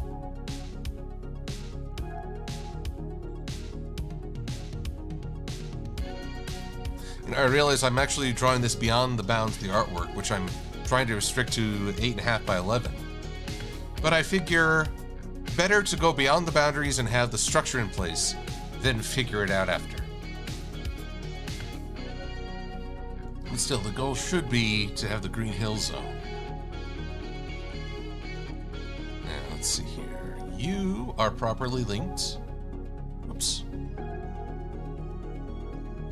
And I realize I'm actually drawing this beyond the bounds of the artwork, which I'm trying to restrict to 8.5 by 11. But I figure better to go beyond the boundaries and have the structure in place than figure it out after. But still, the goal should be to have the Green Hill Zone. Now, let's see here. You are properly linked. Oops.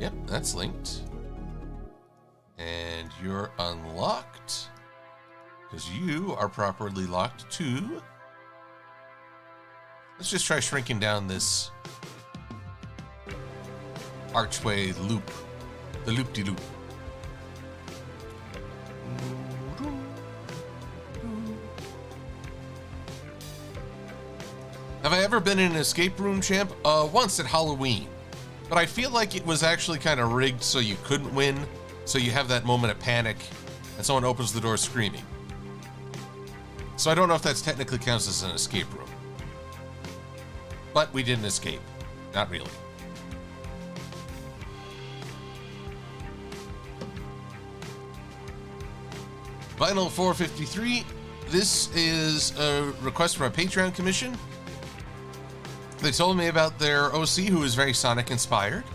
Yep, that's linked. And you're unlocked. Because you are properly locked too. Let's just try shrinking down this archway loop. The loop-de-loop. Have I ever been in an escape room, champ? Once at Halloween. But I feel like it was actually kind of rigged so you couldn't win. So you have that moment of panic and someone opens the door screaming. So I don't know if that's technically counts as an escape room. But we didn't escape. Not really. Vinyl 453. This is a request from a Patreon commission. They told me about their OC, who is very Sonic inspired.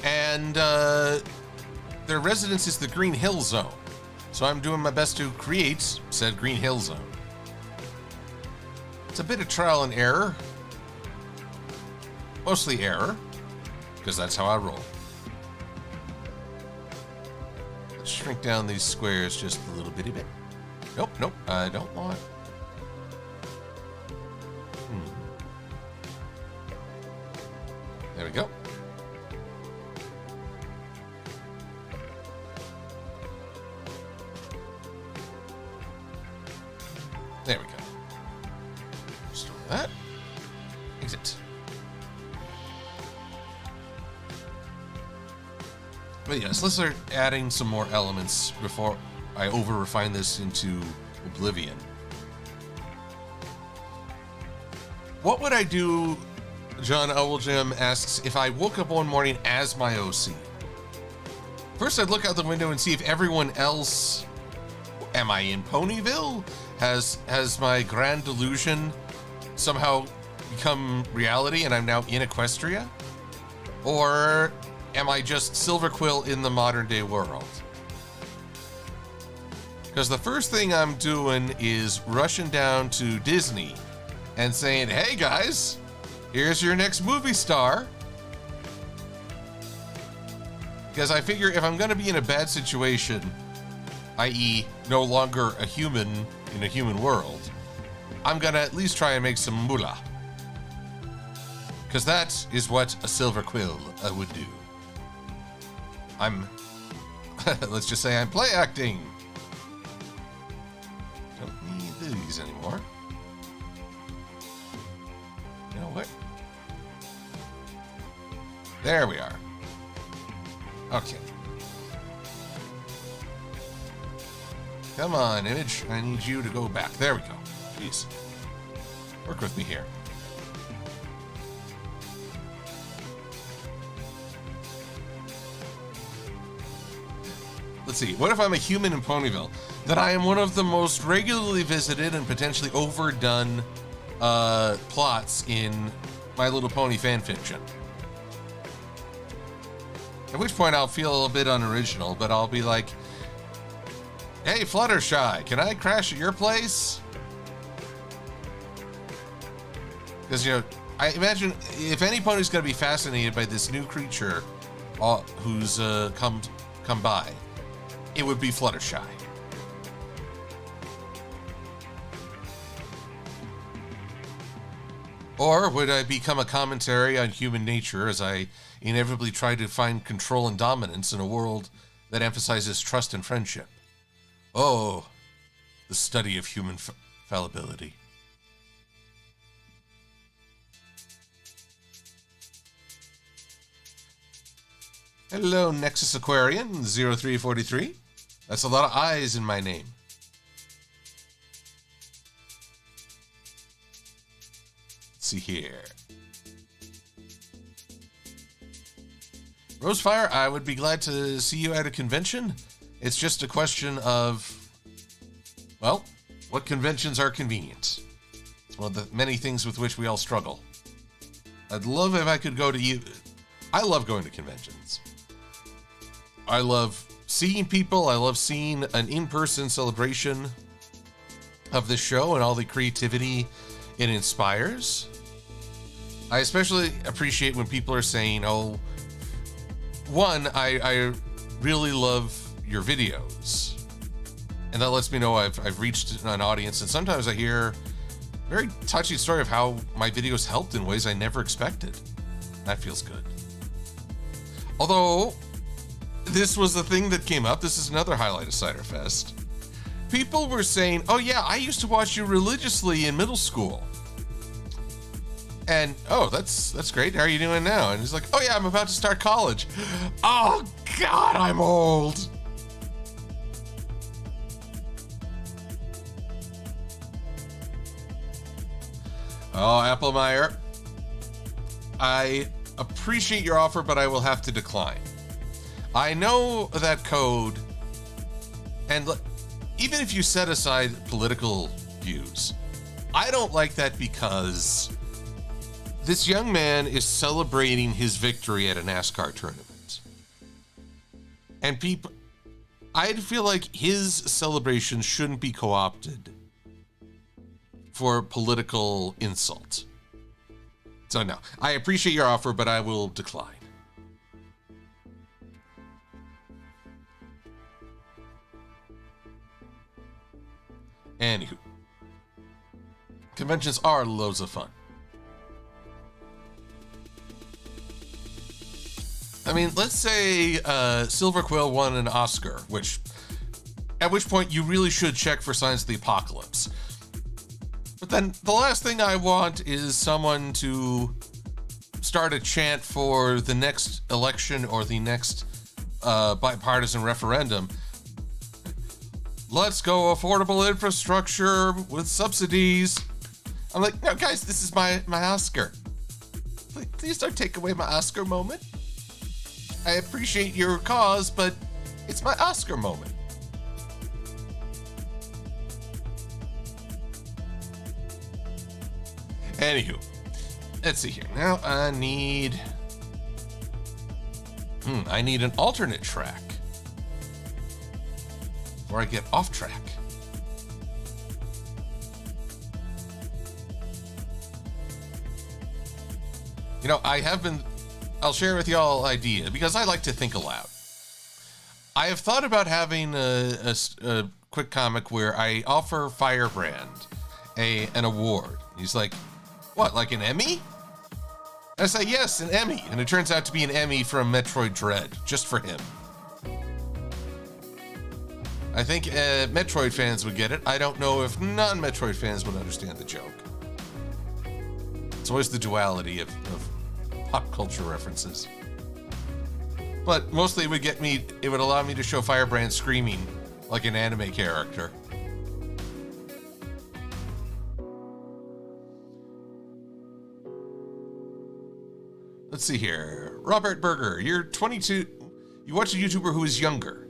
And their residence is the Green Hill Zone. So I'm doing my best to create said Green Hill Zone. It's a bit of trial and error. Mostly error, because that's how I roll. Let's shrink down these squares just a little bitty bit. Nope, I don't want. There we go. There we go. Restore that. Exit. But yes, let's start adding some more elements before I over-refine this into oblivion. What would I do, John Owljim asks, if I woke up one morning as my OC? First, I'd look out the window and see if everyone else... Am I in Ponyville? Has my grand delusion somehow become reality and I'm now in Equestria? Or am I just Silver-Quill in the modern day world? Because the first thing I'm doing is rushing down to Disney and saying, hey guys, here's your next movie star. Because I figure if I'm going to be in a bad situation, i.e. no longer a human in a human world, I'm going to at least try and make some moolah. Because that is what a Silver-Quill would do. Let's just say I'm play acting. Don't need these anymore. You know what? There we are. Okay. Come on, image. I need you to go back. There we go. Jeez. Work with me here. Let's see. What if I'm a human in Ponyville? That I am one of the most regularly visited and potentially overdone plots in My Little Pony fanfiction. At which point I'll feel a bit unoriginal, but I'll be like, hey, Fluttershy, can I crash at your place? Because, you know, I imagine if any pony's going to be fascinated by this new creature who's come by, it would be Fluttershy. Or would I become a commentary on human nature as I inevitably try to find control and dominance in a world that emphasizes trust and friendship? Oh, the study of human fallibility. Hello, Nexus Aquarian 0343. That's a lot of I's in my name. Let's see here. Rosefire, I would be glad to see you at a convention. It's just a question of, well, what conventions are convenient? It's one of the many things with which we all struggle. I'd love if I could go to you. I love going to conventions. I love seeing people. I love seeing an in-person celebration of this show and all the creativity it inspires. I especially appreciate when people are saying, oh, one, I really love your videos. And that lets me know I've reached an audience. And sometimes I hear a very touching story of how my videos helped in ways I never expected. That feels good. Although, this was the thing that came up. This is another highlight of Cider Fest. People were saying, oh yeah, I used to watch you religiously in middle school. And, oh, that's great. How are you doing now? And he's like, oh yeah, I'm about to start college. Oh God, I'm old. Oh, Applemeyer, I appreciate your offer, but I will have to decline. I know that code, and even if you set aside political views, I don't like that because this young man is celebrating his victory at a NASCAR tournament. And I'd feel like his celebration shouldn't be co-opted for political insult. So no, I appreciate your offer, but I will decline. Anywho, conventions are loads of fun. I mean, let's say Silver-Quill won an Oscar, at which point you really should check for signs of the apocalypse. But then the last thing I want is someone to start a chant for the next election or the next bipartisan referendum. Let's go affordable infrastructure with subsidies. I'm like, no, guys, this is my Oscar. Please don't take away my Oscar moment. I appreciate your cause, but it's my Oscar moment. Anywho, Let's see here. Now I need an alternate track before I get off track. You know, I'll share with y'all an idea because I like to think aloud. I have thought about having a quick comic where I offer Firebrand an award. He's like, what, like an Emmy? I say, yes, an Emmy. And it turns out to be an Emmy from Metroid Dread, just for him. I think Metroid fans would get it. I don't know if non-Metroid fans would understand the joke. It's always the duality of pop culture references. But mostly it would allow me to show Firebrand screaming like an anime character. Let's see here. Robert Berger, you're 22. You watch a YouTuber who is younger.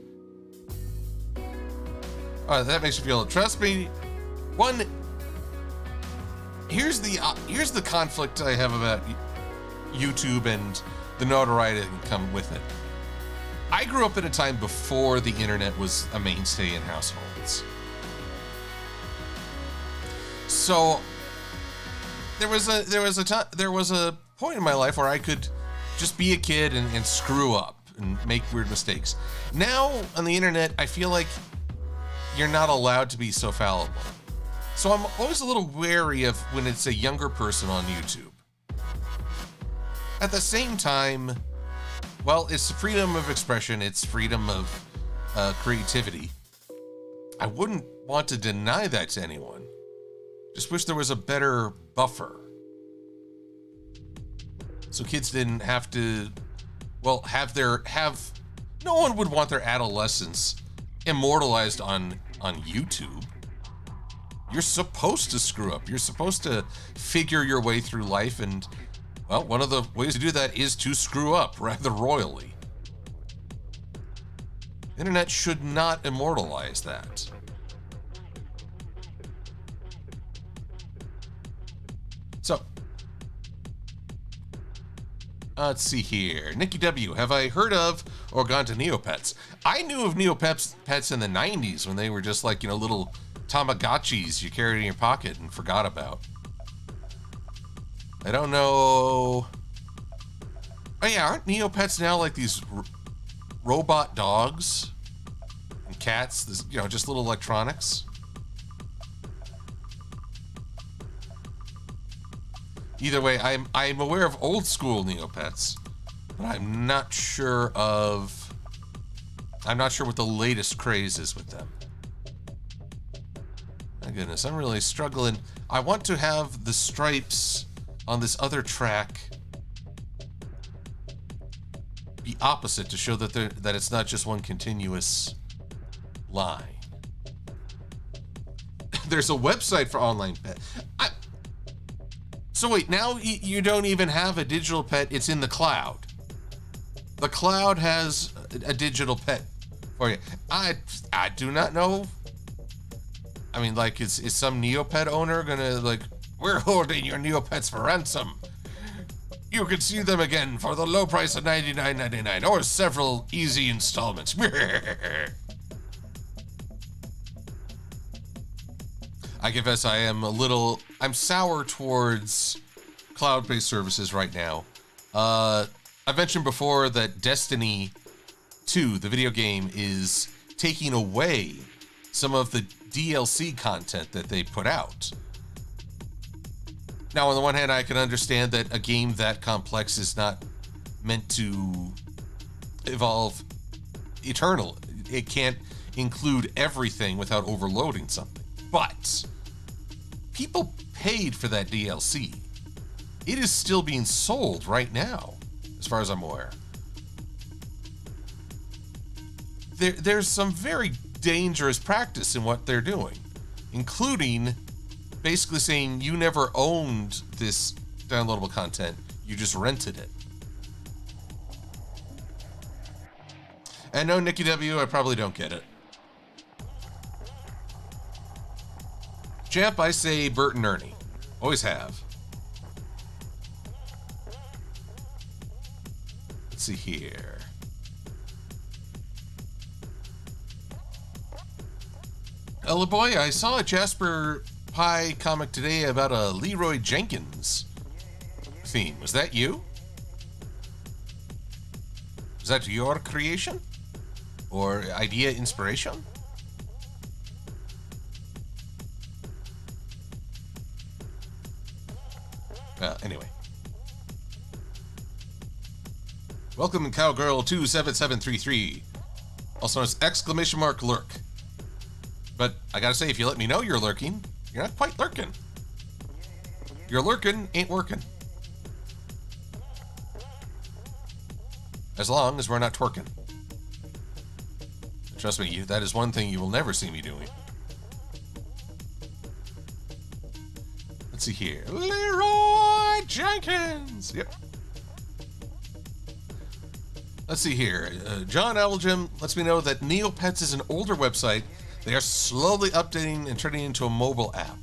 That makes you feel. Trust me. Here's the conflict I have about YouTube and the notoriety that can come with it. I grew up in a time before the internet was a mainstay in households. So there was a point in my life where I could just be a kid and screw up and make weird mistakes. Now on the internet, I feel like you're not allowed to be so fallible. So I'm always a little wary of when it's a younger person on YouTube. At the same time, well, it's freedom of expression, it's freedom of creativity. I wouldn't want to deny that to anyone. Just wish there was a better buffer. So kids didn't have to, well, no one would want their adolescence immortalized on YouTube. You're supposed to screw up. You're supposed to figure your way through life, and well, one of the ways to do that is to screw up rather royally. The internet should not immortalize that. So, let's see here. Nikki W., have I heard of or gone to Neopets? I knew of Neopets in the 90s when they were just like, little Tamagotchis you carried in your pocket and forgot about. I don't know. Oh yeah, aren't Neopets now like these robot dogs and cats? This, just little electronics. Either way, I'm aware of old school Neopets, but I'm not sure what the latest craze is with them. My goodness, I'm really struggling. I want to have the stripes on this other track be opposite to show that it's not just one continuous line. There's a website for online pet. So wait, now you don't even have a digital pet, it's in the cloud. The cloud has a digital pet for you. I do not know. I mean, like, is some Neopet owner gonna, like, we're holding your Neopets for ransom. You can see them again for the low price of $99.99 or several easy installments. I confess I'm sour towards cloud-based services right now. I mentioned before that Destiny 2, the video game, is taking away some of the DLC content that they put out. Now, on the one hand, I can understand that a game that complex is not meant to evolve eternally. It can't include everything without overloading something. But people paid for that DLC. It is still being sold right now, as far as I'm aware. There's some very dangerous practice in what they're doing, including basically saying you never owned this downloadable content, you just rented it. And no, Nikki W., I probably don't get it. Champ, I say Bert and Ernie. Always have. see here. Oh boy, I saw a Jasper Pie comic today about a Leroy Jenkins theme. Was that you? Was that your creation? Or idea, inspiration? Anyway. Welcome, Cowgirl27733. Also known as exclamation mark lurk. But I gotta say, if you let me know you're lurking, you're not quite lurking. Your lurking ain't working. As long as we're not twerking. Trust me, that is one thing you will never see me doing. Let's see here. Leroy Jenkins! Yep. Let's see here. John Elgin lets me know that Neopets is an older website. They are slowly updating and turning into a mobile app.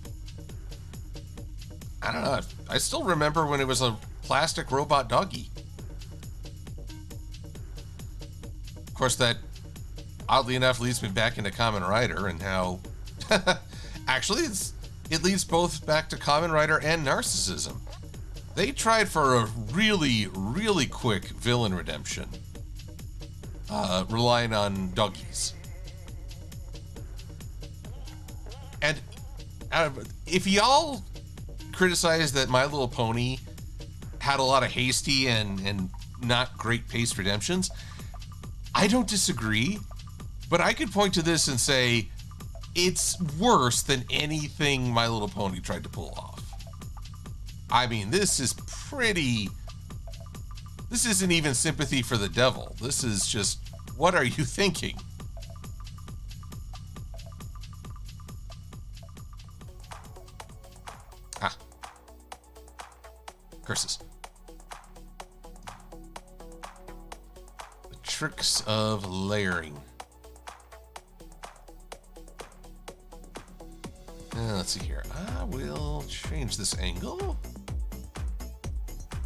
I don't know. I still remember when it was a plastic robot doggy. Of course, that oddly enough leads me back into Kamen Rider and how actually it leads both back to Kamen Rider and Narcissism. They tried for a really, really quick villain redemption, relying on doggies. And if y'all criticize that My Little Pony had a lot of hasty and not great paced redemptions, I don't disagree, but I could point to this and say it's worse than anything My Little Pony tried to pull off. I mean, this isn't even sympathy for the devil. This is just, what are you thinking? Ah. Curses. The tricks of layering. Let's see here. I will change this angle.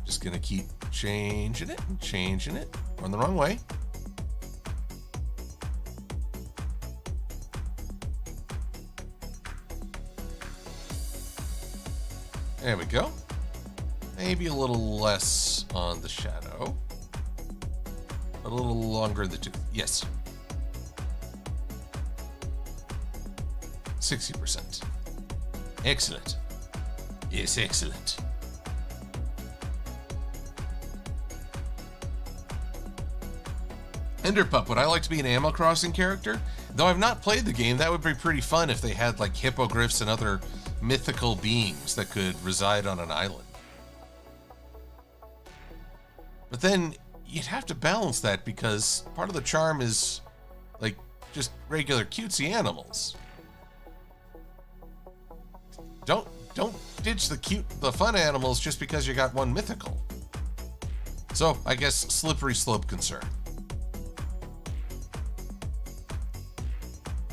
Just gonna keep changing it and changing it. Going the wrong way. There we go. Maybe a little less on the shadow. A little longer in the tooth. Yes. 60%. Excellent. Yes, excellent. Enderpup, would I like to be an Animal Crossing character? Though I've not played the game, that would be pretty fun if they had like hippogriffs and other mythical beings that could reside on an island. But then you'd have to balance that because part of the charm is like just regular cutesy animals. Don't ditch the fun animals just because you got one mythical. So I guess slippery slope concern.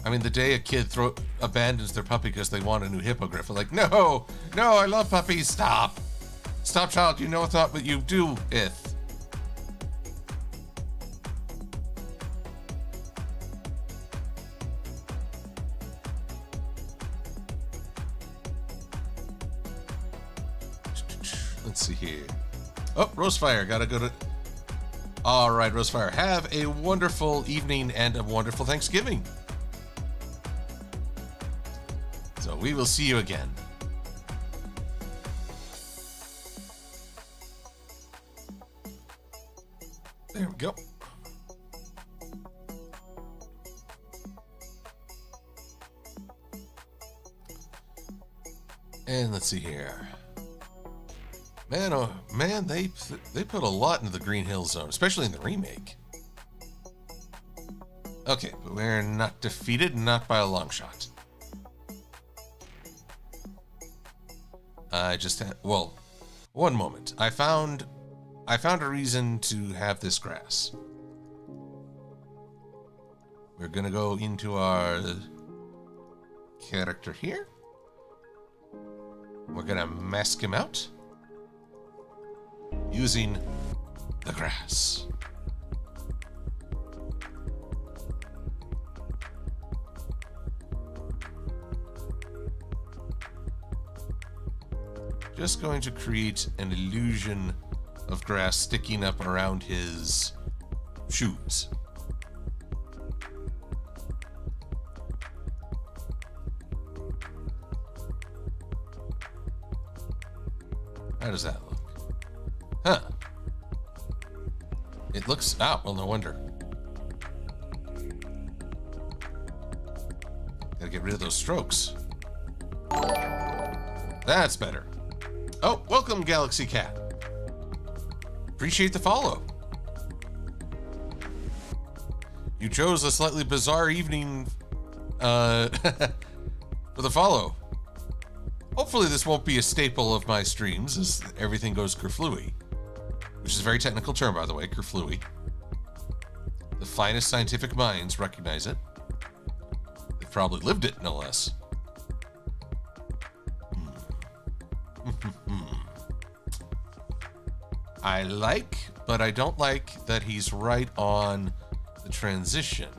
I mean, the day a kid abandons their puppy because they want a new hippogriff, they're like, no, I love puppies, stop, child, you know it's not what you do, ith. Let's see here. Oh, Rosefire, gotta go to... All right, Rosefire, have a wonderful evening and a wonderful Thanksgiving. So we will see you again. There we go. And let's see here. Man, oh man, they put a lot into the Green Hill Zone, especially in the remake. Okay, but we're not defeated, not by a long shot. I just had, well, one moment. I found a reason to have this grass. We're gonna go into our character here. We're gonna mask him out using the grass. Just going to create an illusion of grass sticking up around his shoes. How does that look? Huh. It looks... Oh, well, no wonder. Gotta get rid of those strokes. That's better. Oh, welcome, Galaxy Cat. Appreciate the follow. You chose a slightly bizarre evening for the follow. Hopefully this won't be a staple of my streams as everything goes kerflooey, which is a very technical term, by the way, kerflooey. The finest scientific minds recognize it. They've probably lived it, no less. I like, but I don't like that he's right on the transition.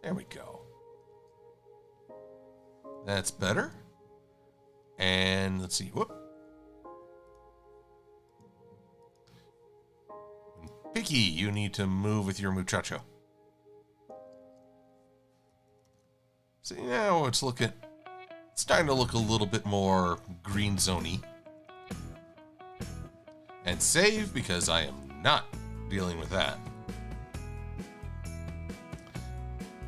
There we go. That's better. And let's see. Whoop. Picky, you need to move with your muchacho. See, now it's starting to look a little bit more green zoney. And save, because I am not dealing with that.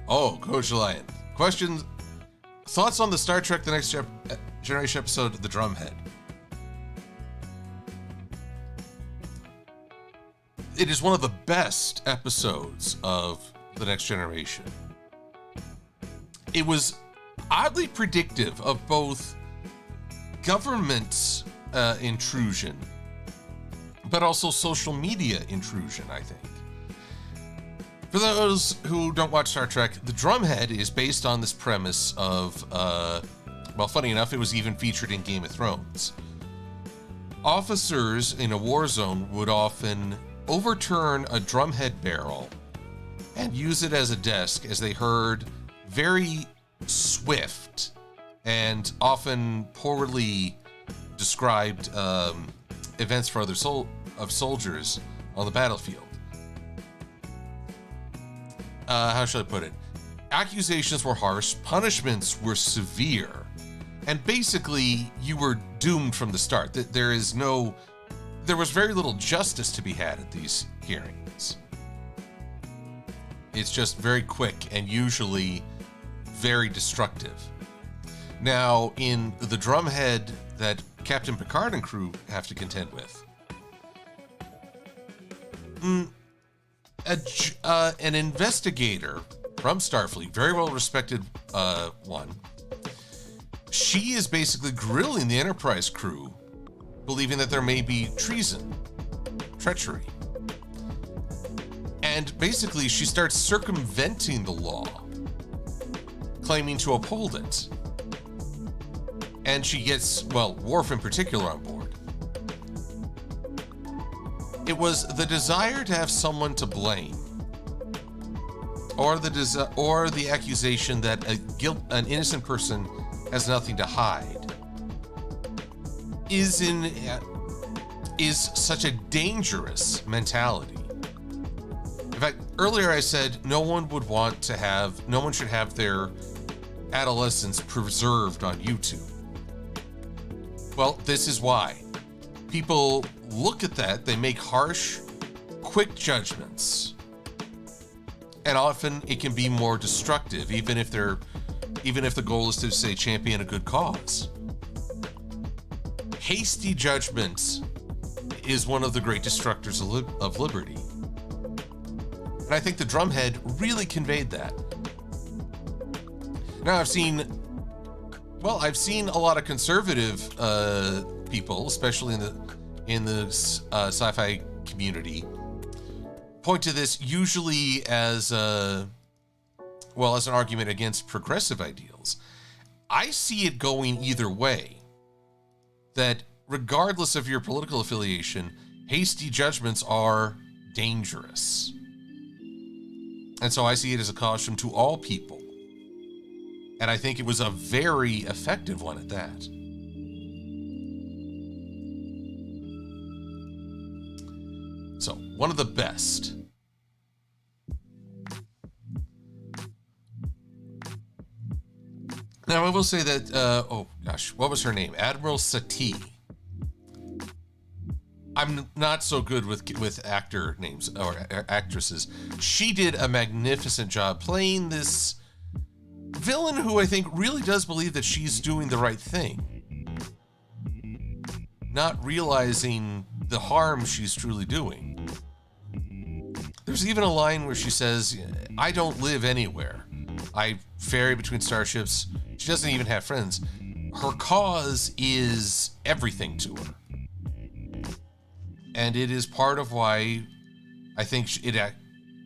Oh, Coach Lion. Questions, thoughts on the Star Trek The Next Generation episode, The Drumhead? It is one of the best episodes of The Next Generation. It was oddly predictive of both government intrusion, but also social media intrusion, I think. For those who don't watch Star Trek, The Drumhead is based on this premise of, well, funny enough, it was even featured in Game of Thrones. Officers in a war zone would often overturn a drumhead barrel and use it as a desk as they heard very swift and often poorly described events for other soldiers on the battlefield. How should I put it? Accusations were harsh, punishments were severe, and basically you were doomed from the start. There was very little justice to be had at these hearings. It's just very quick and usually very destructive. Now, in the drumhead that Captain Picard and crew have to contend with, an investigator from Starfleet, very well respected one, she is basically grilling the Enterprise crew, believing that there may be treason, treachery. And basically she starts circumventing the law, claiming to uphold it. And she gets, well, Worf in particular on board. It was the desire to have someone to blame, or the accusation that an innocent person has nothing to hide, is such a dangerous mentality. In fact, earlier I said no one should have their adolescence preserved on YouTube. Well, this is why. People look at that, they make harsh, quick judgments. And often it can be more destructive, even if the goal is to, say, champion a good cause. Hasty judgment is one of the great destructors of liberty. And I think the drumhead really conveyed that. Now, I've seen a lot of conservative people, especially in the sci-fi community, point to this usually as an argument against progressive ideals. I see it going either way. That regardless of your political affiliation, hasty judgments are dangerous. And so I see it as a caution to all people. And I think it was a very effective one at that. So, one of the best. Now, I will say that, oh gosh, what was her name? Admiral Satie. I'm not so good with actor names or actresses. She did a magnificent job playing this villain who I think really does believe that she's doing the right thing, not realizing the harm she's truly doing. There's even a line where she says, "I don't live anywhere. I ferry between starships." She doesn't even have friends. Her cause is everything to her. And it is part of why I think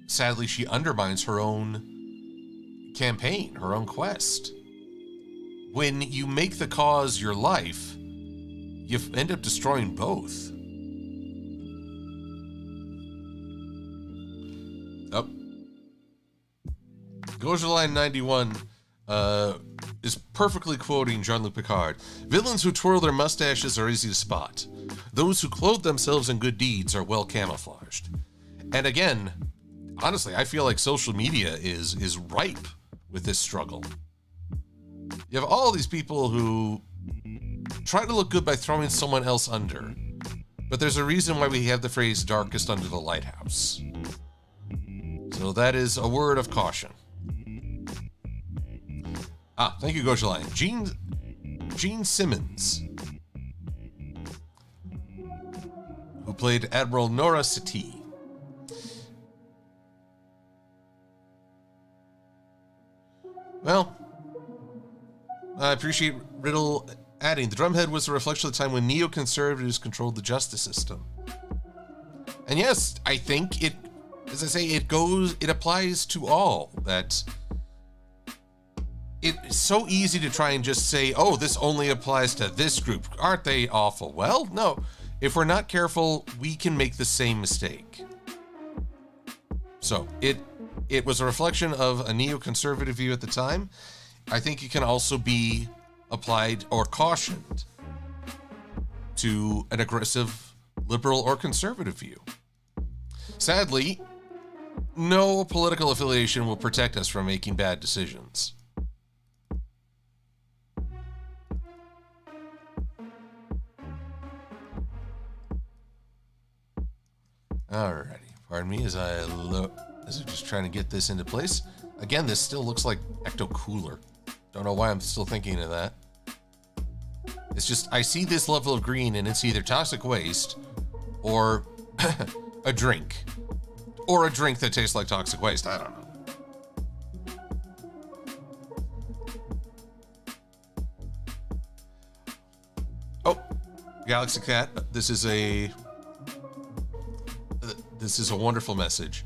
sadly, she undermines her own campaign, her own quest. When you make the cause your life, you end up destroying both. Oh. Gojaline 91 is perfectly quoting Jean-Luc Picard. Villains who twirl their mustaches are easy to spot. Those who clothe themselves in good deeds are well camouflaged. And again, honestly, I feel like social media is ripe with this struggle. You have all these people who try to look good by throwing someone else under. But there's a reason why we have the phrase darkest under the lighthouse. So that is a word of caution. Thank you, Gojaline. Gene Simmons, who played Admiral Nora Satie. Well, I appreciate Riddle adding, the drumhead was a reflection of the time when neoconservatives controlled the justice system. And yes, I think it, as I say, it applies to all. That it's so easy to try and just say, oh, this only applies to this group. Aren't they awful? Well, no. If we're not careful, we can make the same mistake. So it was a reflection of a neoconservative view at the time. I think it can also be applied or cautioned to an aggressive liberal or conservative view. Sadly, no political affiliation will protect us from making bad decisions. Alrighty, pardon me as I'm just trying to get this into place. Again, this still looks like Ecto Cooler. Don't know why I'm still thinking of that. It's just, I see this level of green and it's either toxic waste or a drink. Or a drink that tastes like toxic waste. I don't know. Oh, Galaxy Cat, this is a wonderful message.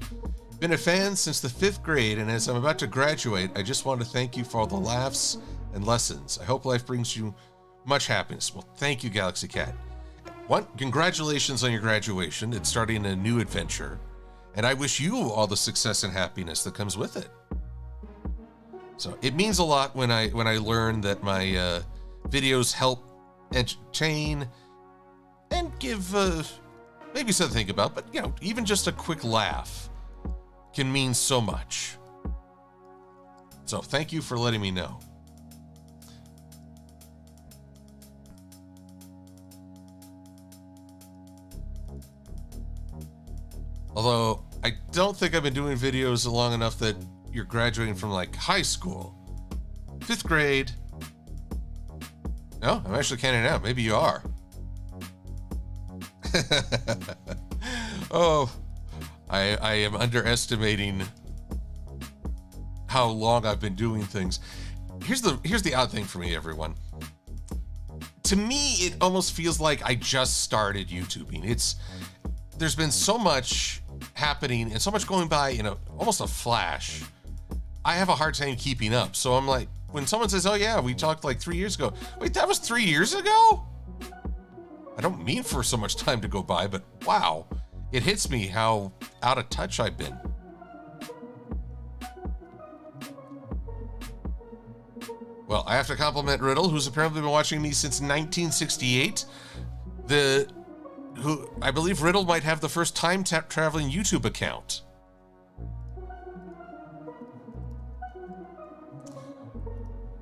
Been a fan since the 5th grade, and as I'm about to graduate, I just want to thank you for all the laughs and lessons. I hope life brings you much happiness. Well, thank you, Galaxy Cat. Congratulations on your graduation. It's starting a new adventure, and I wish you all the success and happiness that comes with it. So it means a lot when I learn that my videos help entertain and give maybe something to think about, but you know, even just a quick laugh can mean so much. So thank you for letting me know. Although I don't think I've been doing videos long enough that you're graduating from like high school. 5th grade. No, I'm actually counting it out. Maybe you are. Oh, I am underestimating how long I've been doing things. Here's the odd thing for me, everyone. To me, it almost feels like I just started YouTubing. There's been so much happening and so much going by in almost a flash. I have a hard time keeping up. So I'm like, when someone says, oh yeah, we talked like 3 years ago. Wait, that was 3 years ago? I don't mean for so much time to go by, but wow, it hits me how out of touch I've been. Well, I have to compliment Riddle, who's apparently been watching me since 1968. who I believe Riddle might have the first time-traveling YouTube account.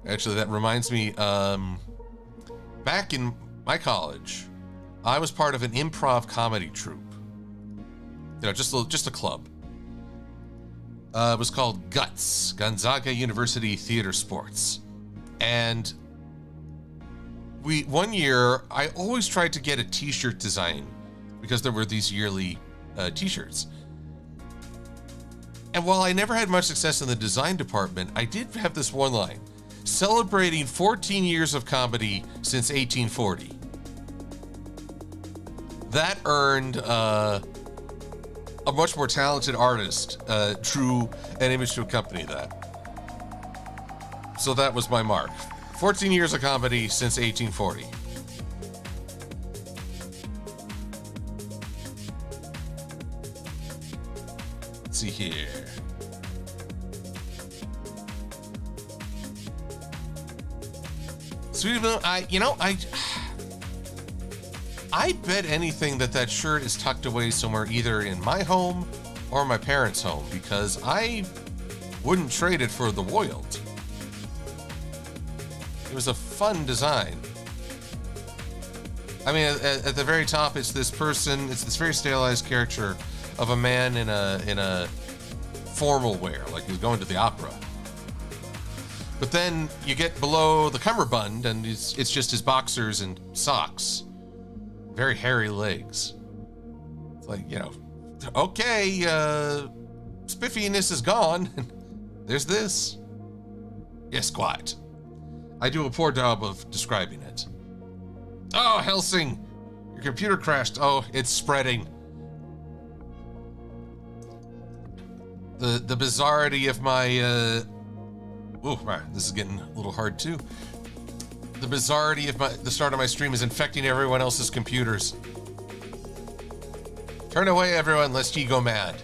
Actually, that reminds me, back in my college, I was part of an improv comedy troupe. Just a club. It was called GUTS, Gonzaga University Theater Sports. And one year, I always tried to get a t-shirt design because there were these yearly t-shirts. And while I never had much success in the design department, I did have this one line: celebrating 14 years of comedy since 1840. That earned a much more talented artist drew an image to accompany that. So that was my mark. 14 years of comedy since 1840. Let's see here. Sweetie Moon, I bet anything that shirt is tucked away somewhere, either in my home or my parents' home, because I wouldn't trade it for the Royals. It was a fun design. I mean, at the very top, it's this very stylized caricature of a man in a formal wear, like he's going to the opera. But then you get below the cummerbund, and it's just his boxers and socks. Very hairy legs. It's like, okay, spiffiness is gone. There's this. Yes, quite. I do a poor job of describing it. Oh, Helsing, your computer crashed. Oh, it's spreading. The bizarrity of my, this is getting a little hard too. The bizarrity of the start of my stream is infecting everyone else's computers. Turn away, everyone, lest ye go mad.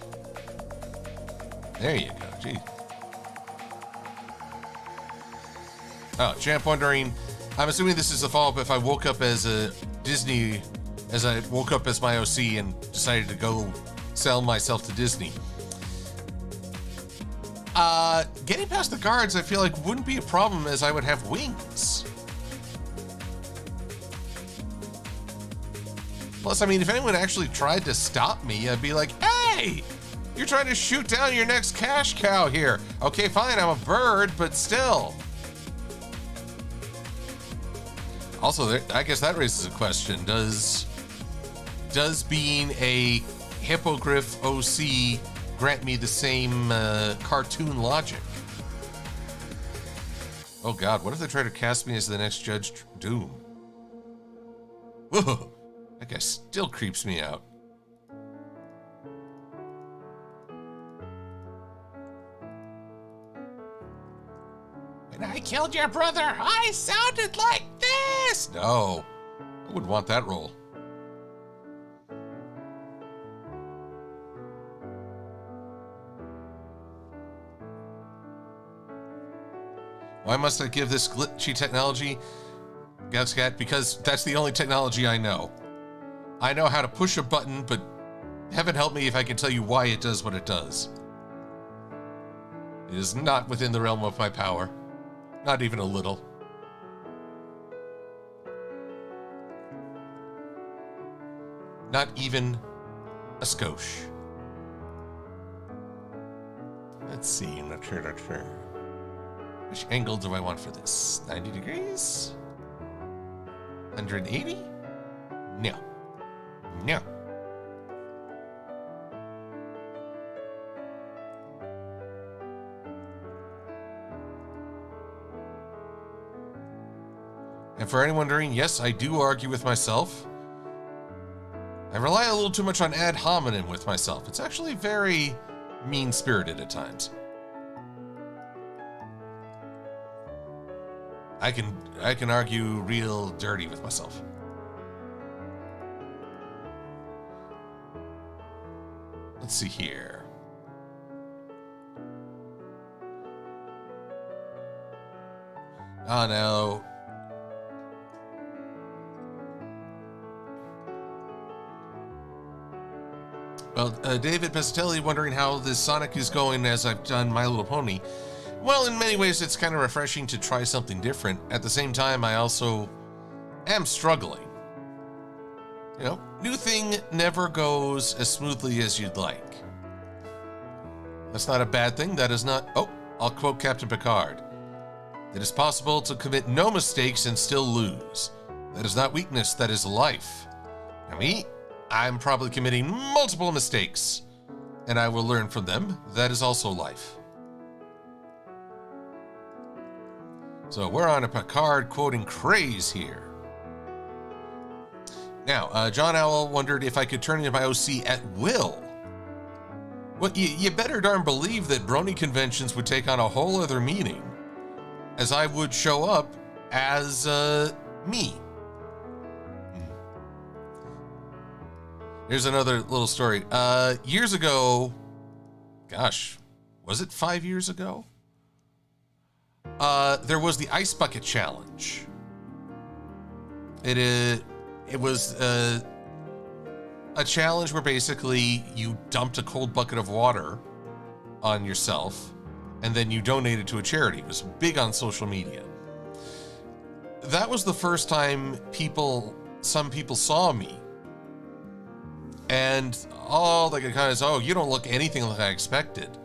There you go, gee. Oh, Champ wondering, I'm assuming this is a follow-up if I woke up as I woke up as my OC and decided to go sell myself to Disney. Getting past the guards, I feel like wouldn't be a problem, as I would have wings. Plus, I mean, if anyone actually tried to stop me, I'd be like, hey, you're trying to shoot down your next cash cow here. Okay, fine, I'm a bird, but still. Also, I guess that raises a question. Does being a hippogriff OC grant me the same cartoon logic? Oh God, what if they try to cast me as the next Judge Doom? Whoa, that guy still creeps me out. When I killed your brother, I sounded like this! No, I wouldn't want that role. Why must I give this glitchy technology, Gavscat? Because that's the only technology I know. I know how to push a button, but heaven help me if I can tell you why it does what it does. It is not within the realm of my power. Not even a little. Not even a skosh. Let's see. I'm not sure. Which angle do I want for this? 90 degrees? 180? No. No. And for anyone wondering, yes, I do argue with myself. I rely a little too much on ad hominem with myself. It's actually very mean-spirited at times. I can argue real dirty with myself. Let's see here. Oh no. Well, David Pesatelli wondering how this Sonic is going as I've done My Little Pony. Well, in many ways, it's kind of refreshing to try something different. At the same time, I also am struggling. You know, new thing never goes as smoothly as you'd like. That's not a bad thing. That is not... Oh, I'll quote Captain Picard. It is possible to commit no mistakes and still lose. That is not weakness, that is life. Now I'm probably committing multiple mistakes, and I will learn from them. That is also life. So we're on a Picard quoting craze here. Now, John Owl wondered if I could turn into my OC at will. Well, you better darn believe that Brony conventions would take on a whole other meaning, as I would show up as me. Here's another little story. Years ago, gosh, was it 5 years ago? There was the Ice Bucket Challenge. It was a challenge where basically you dumped a cold bucket of water on yourself and then you donated to a charity. It was big on social media. That was the first time some people saw me. And all they could kind of say, oh, you don't look anything like I expected.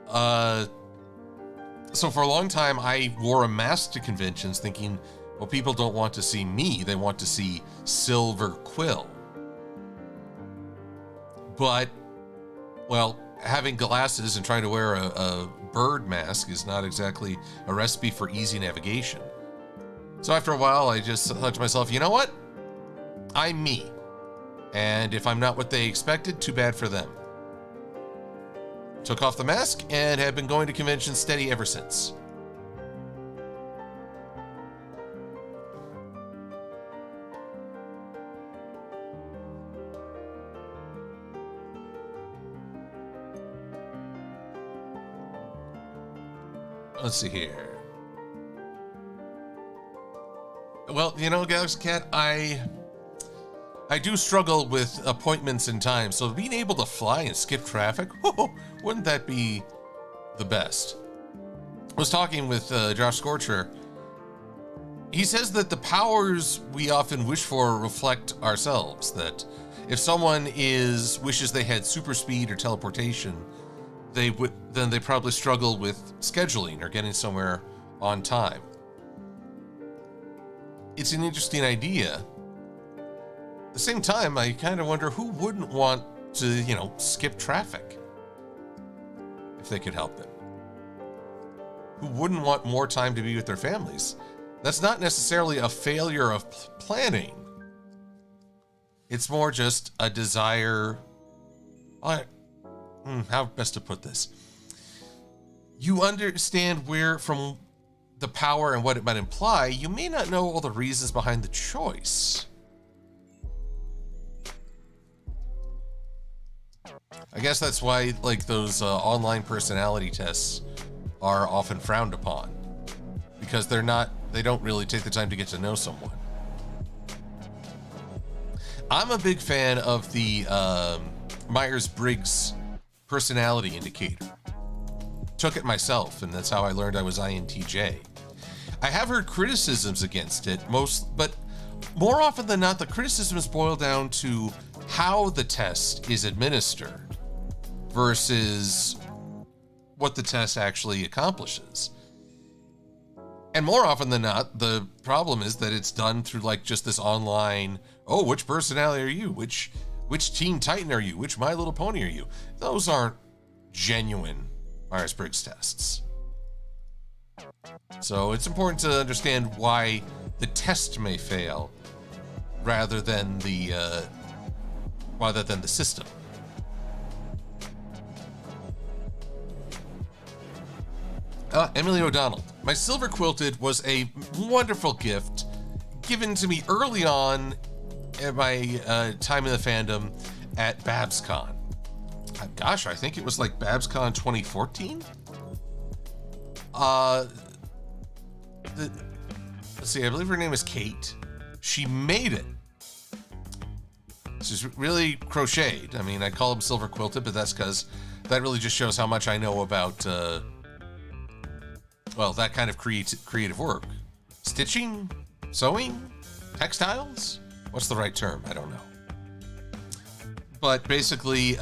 So for a long time, I wore a mask to conventions thinking, well, people don't want to see me. They want to see Silver-Quill. But, well, having glasses and trying to wear a bird mask is not exactly a recipe for easy navigation. So after a while, I just thought to myself, you know what? I'm me. And if I'm not what they expected, too bad for them. Took off the mask and have been going to conventions steady ever since. Let's see here. Well, you know, Galaxy Cat, I do struggle with appointments and time, so being able to fly and skip traffic, wouldn't that be the best? I was talking with Josh Scorcher. He says that the powers we often wish for reflect ourselves, that if someone wishes they had super speed or teleportation, then they probably struggle with scheduling or getting somewhere on time. It's an interesting idea. At the same time, I kind of wonder who wouldn't want to, skip traffic if they could help it. Who wouldn't want more time to be with their families? That's not necessarily a failure of planning. It's more just a desire. How best to put this? You understand where from the power and what it might imply. You may not know all the reasons behind the choice. I guess that's why, those online personality tests are often frowned upon, because they don't really take the time to get to know someone. I'm a big fan of the Myers-Briggs personality indicator. Took it myself, and that's how I learned I was INTJ. I have heard criticisms against it, but more often than not, the criticisms boil down to how the test is administered versus what the test actually accomplishes. And more often than not, the problem is that it's done through just this online, which personality are you? Which Teen Titan are you? Which My Little Pony are you? Those aren't genuine Myers-Briggs tests. So it's important to understand why the test may fail rather than the system. Emily O'Donnell. My Silver Quilted was a wonderful gift given to me early on at my time in the fandom at BabsCon. Gosh, I think it was BabsCon 2014? Let's see, I believe her name is Kate. She made it. It's just really crocheted. I mean, I call them silver quilted, but that's because that really just shows how much I know about, well, that kind of creative work. Stitching? Sewing? Textiles? What's the right term? I don't know. But basically,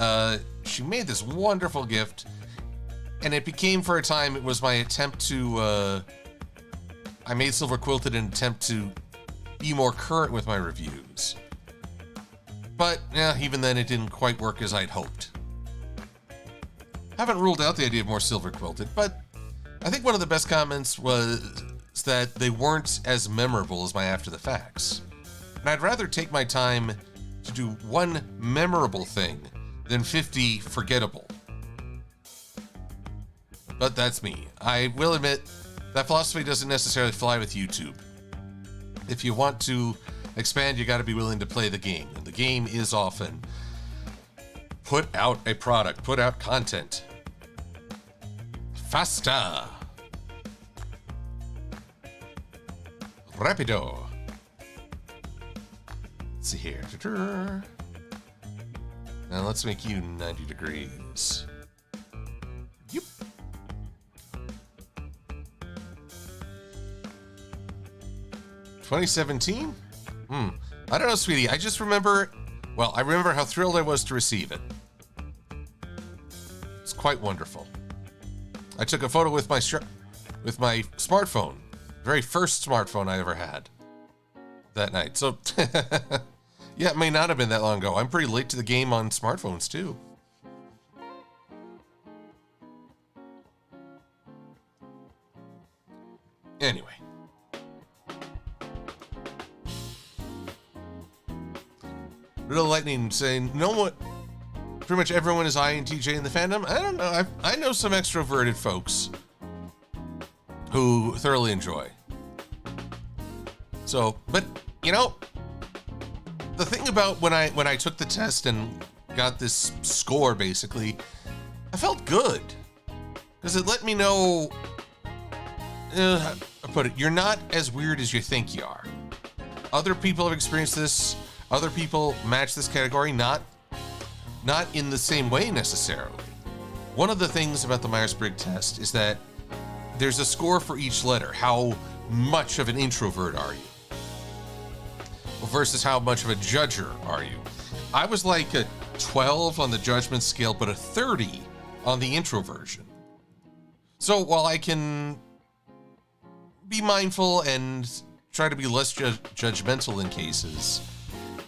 she made this wonderful gift, and it became, for a time, it was my attempt to, I made silver quilted in an attempt to be more current with my reviews. But, yeah, even then it didn't quite work as I'd hoped. Haven't ruled out the idea of more silver quilted, but I think one of the best comments was that they weren't as memorable as my after the facts. And I'd rather take my time to do one memorable thing than 50 forgettable. But that's me. I will admit that philosophy doesn't necessarily fly with YouTube. If you want to expand, you got to be willing to play the game. And the game is often put out a product, put out content. Faster. Rapido. Let's see here. Now let's make you 90 degrees. Yep. $2017? I don't know, sweetie. I just remember, well, I remember how thrilled I was to receive it. It's quite wonderful. I took a photo with my smartphone, very first smartphone I ever had, that night. So, yeah, it may not have been that long ago. I'm pretty late to the game on smartphones, too. Anyway. Real Lightning saying, no one, pretty much everyone is INTJ in the fandom. I don't know. I know some extroverted folks who thoroughly enjoy. So, but you know, the thing about when I took the test and got this score, basically, I felt good because it let me know. I put it, you're not as weird as you think you are. Other people have experienced this. Other people match this category, not in the same way necessarily. One of the things about the Myers-Briggs test is that there's a score for each letter. How much of an introvert are you? Versus how much of a judger are you? I was like a 12 on the judgment scale, but a 30 on the introversion. So while I can be mindful and try to be less judgmental in cases,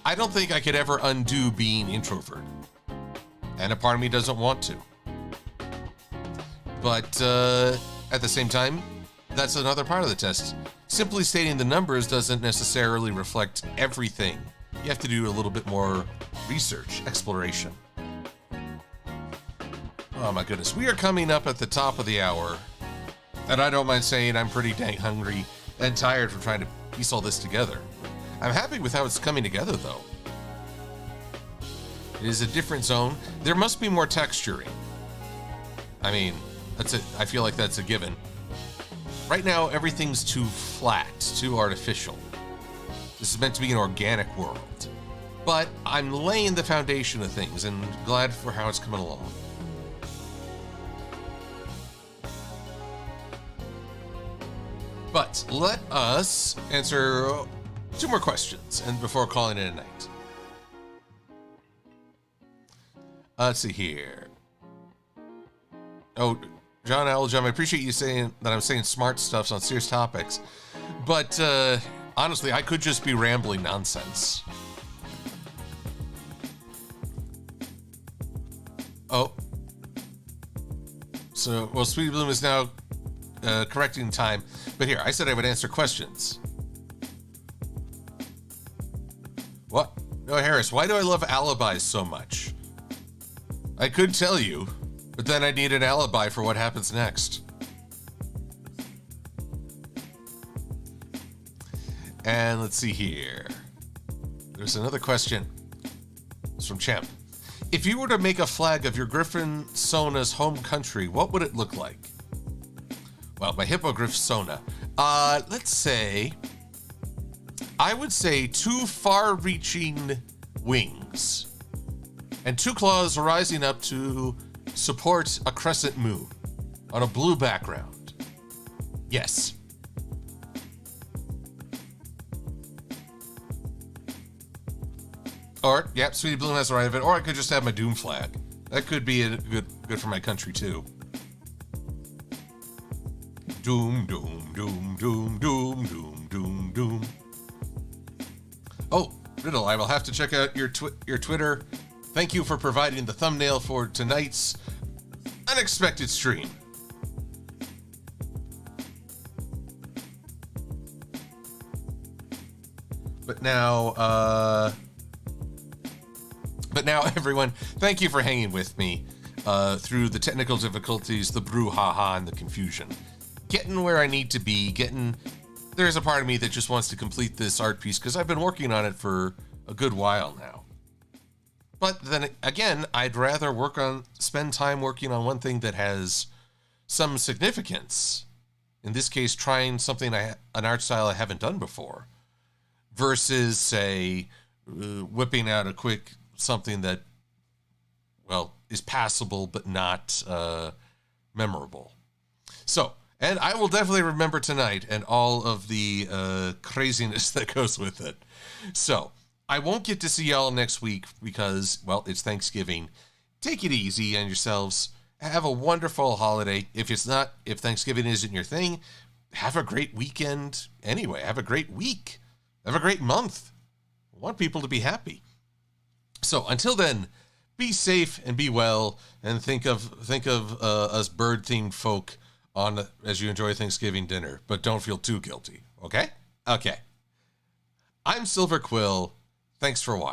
I don't think I could ever undo being introverted. And a part of me doesn't want to. But at the same time, that's another part of the test. Simply stating the numbers doesn't necessarily reflect everything. You have to do a little bit more research, exploration. Oh my goodness, we are coming up at the top of the hour. And I don't mind saying I'm pretty dang hungry and tired from trying to piece all this together. I'm happy with how it's coming together, though. It is a different zone. There must be more texturing. I mean, I feel like that's a given. Right now, everything's too flat, too artificial. This is meant to be an organic world. But I'm laying the foundation of things and glad for how it's coming along. But let us answer 2 more questions and before calling it a night. Let's see here. Oh, John Alljum, I appreciate you saying that I'm saying smart stuff on serious topics, but honestly, I could just be rambling nonsense. Oh. So, well, Sweetie Bloom is now correcting time, but here, I said I would answer questions. What? No, Harris, why do I love alibis so much? I could tell you, but then I'd need an alibi for what happens next. And let's see here. There's another question. It's from Champ. If you were to make a flag of your Griffin Sona's home country, what would it look like? Well, my Hippogriff Sona. Let's say, I would say 2 far-reaching wings. And two claws rising up to support a crescent moon on a blue background. Yes. Or, yep, Sweetie Bloom has the right of it. Or I could just have my Doom flag. That could be good for my country, too. Doom, doom, doom, doom, doom, doom, doom, doom. Oh, Riddle, I will have to check out your Twitter. Thank you for providing the thumbnail for tonight's unexpected stream. But now, everyone, thank you for hanging with me through the technical difficulties, the brouhaha, and the confusion. Getting where I need to be, there's a part of me that just wants to complete this art piece because I've been working on it for a good while now. But then again, I'd rather spend time working on one thing that has some significance. In this case, trying something, an art style I haven't done before, versus, say, whipping out a quick something that, well, is passable but not memorable. So, and I will definitely remember tonight and all of the craziness that goes with it. So, I won't get to see y'all next week because, well, it's Thanksgiving. Take it easy on yourselves. Have a wonderful holiday. If Thanksgiving isn't your thing, have a great weekend anyway. Have a great week. Have a great month. I want people to be happy. So until then, be safe and be well, and think of us bird-themed folk as you enjoy Thanksgiving dinner, but don't feel too guilty. Okay? Okay. I'm Silver-Quill. Thanks for watching.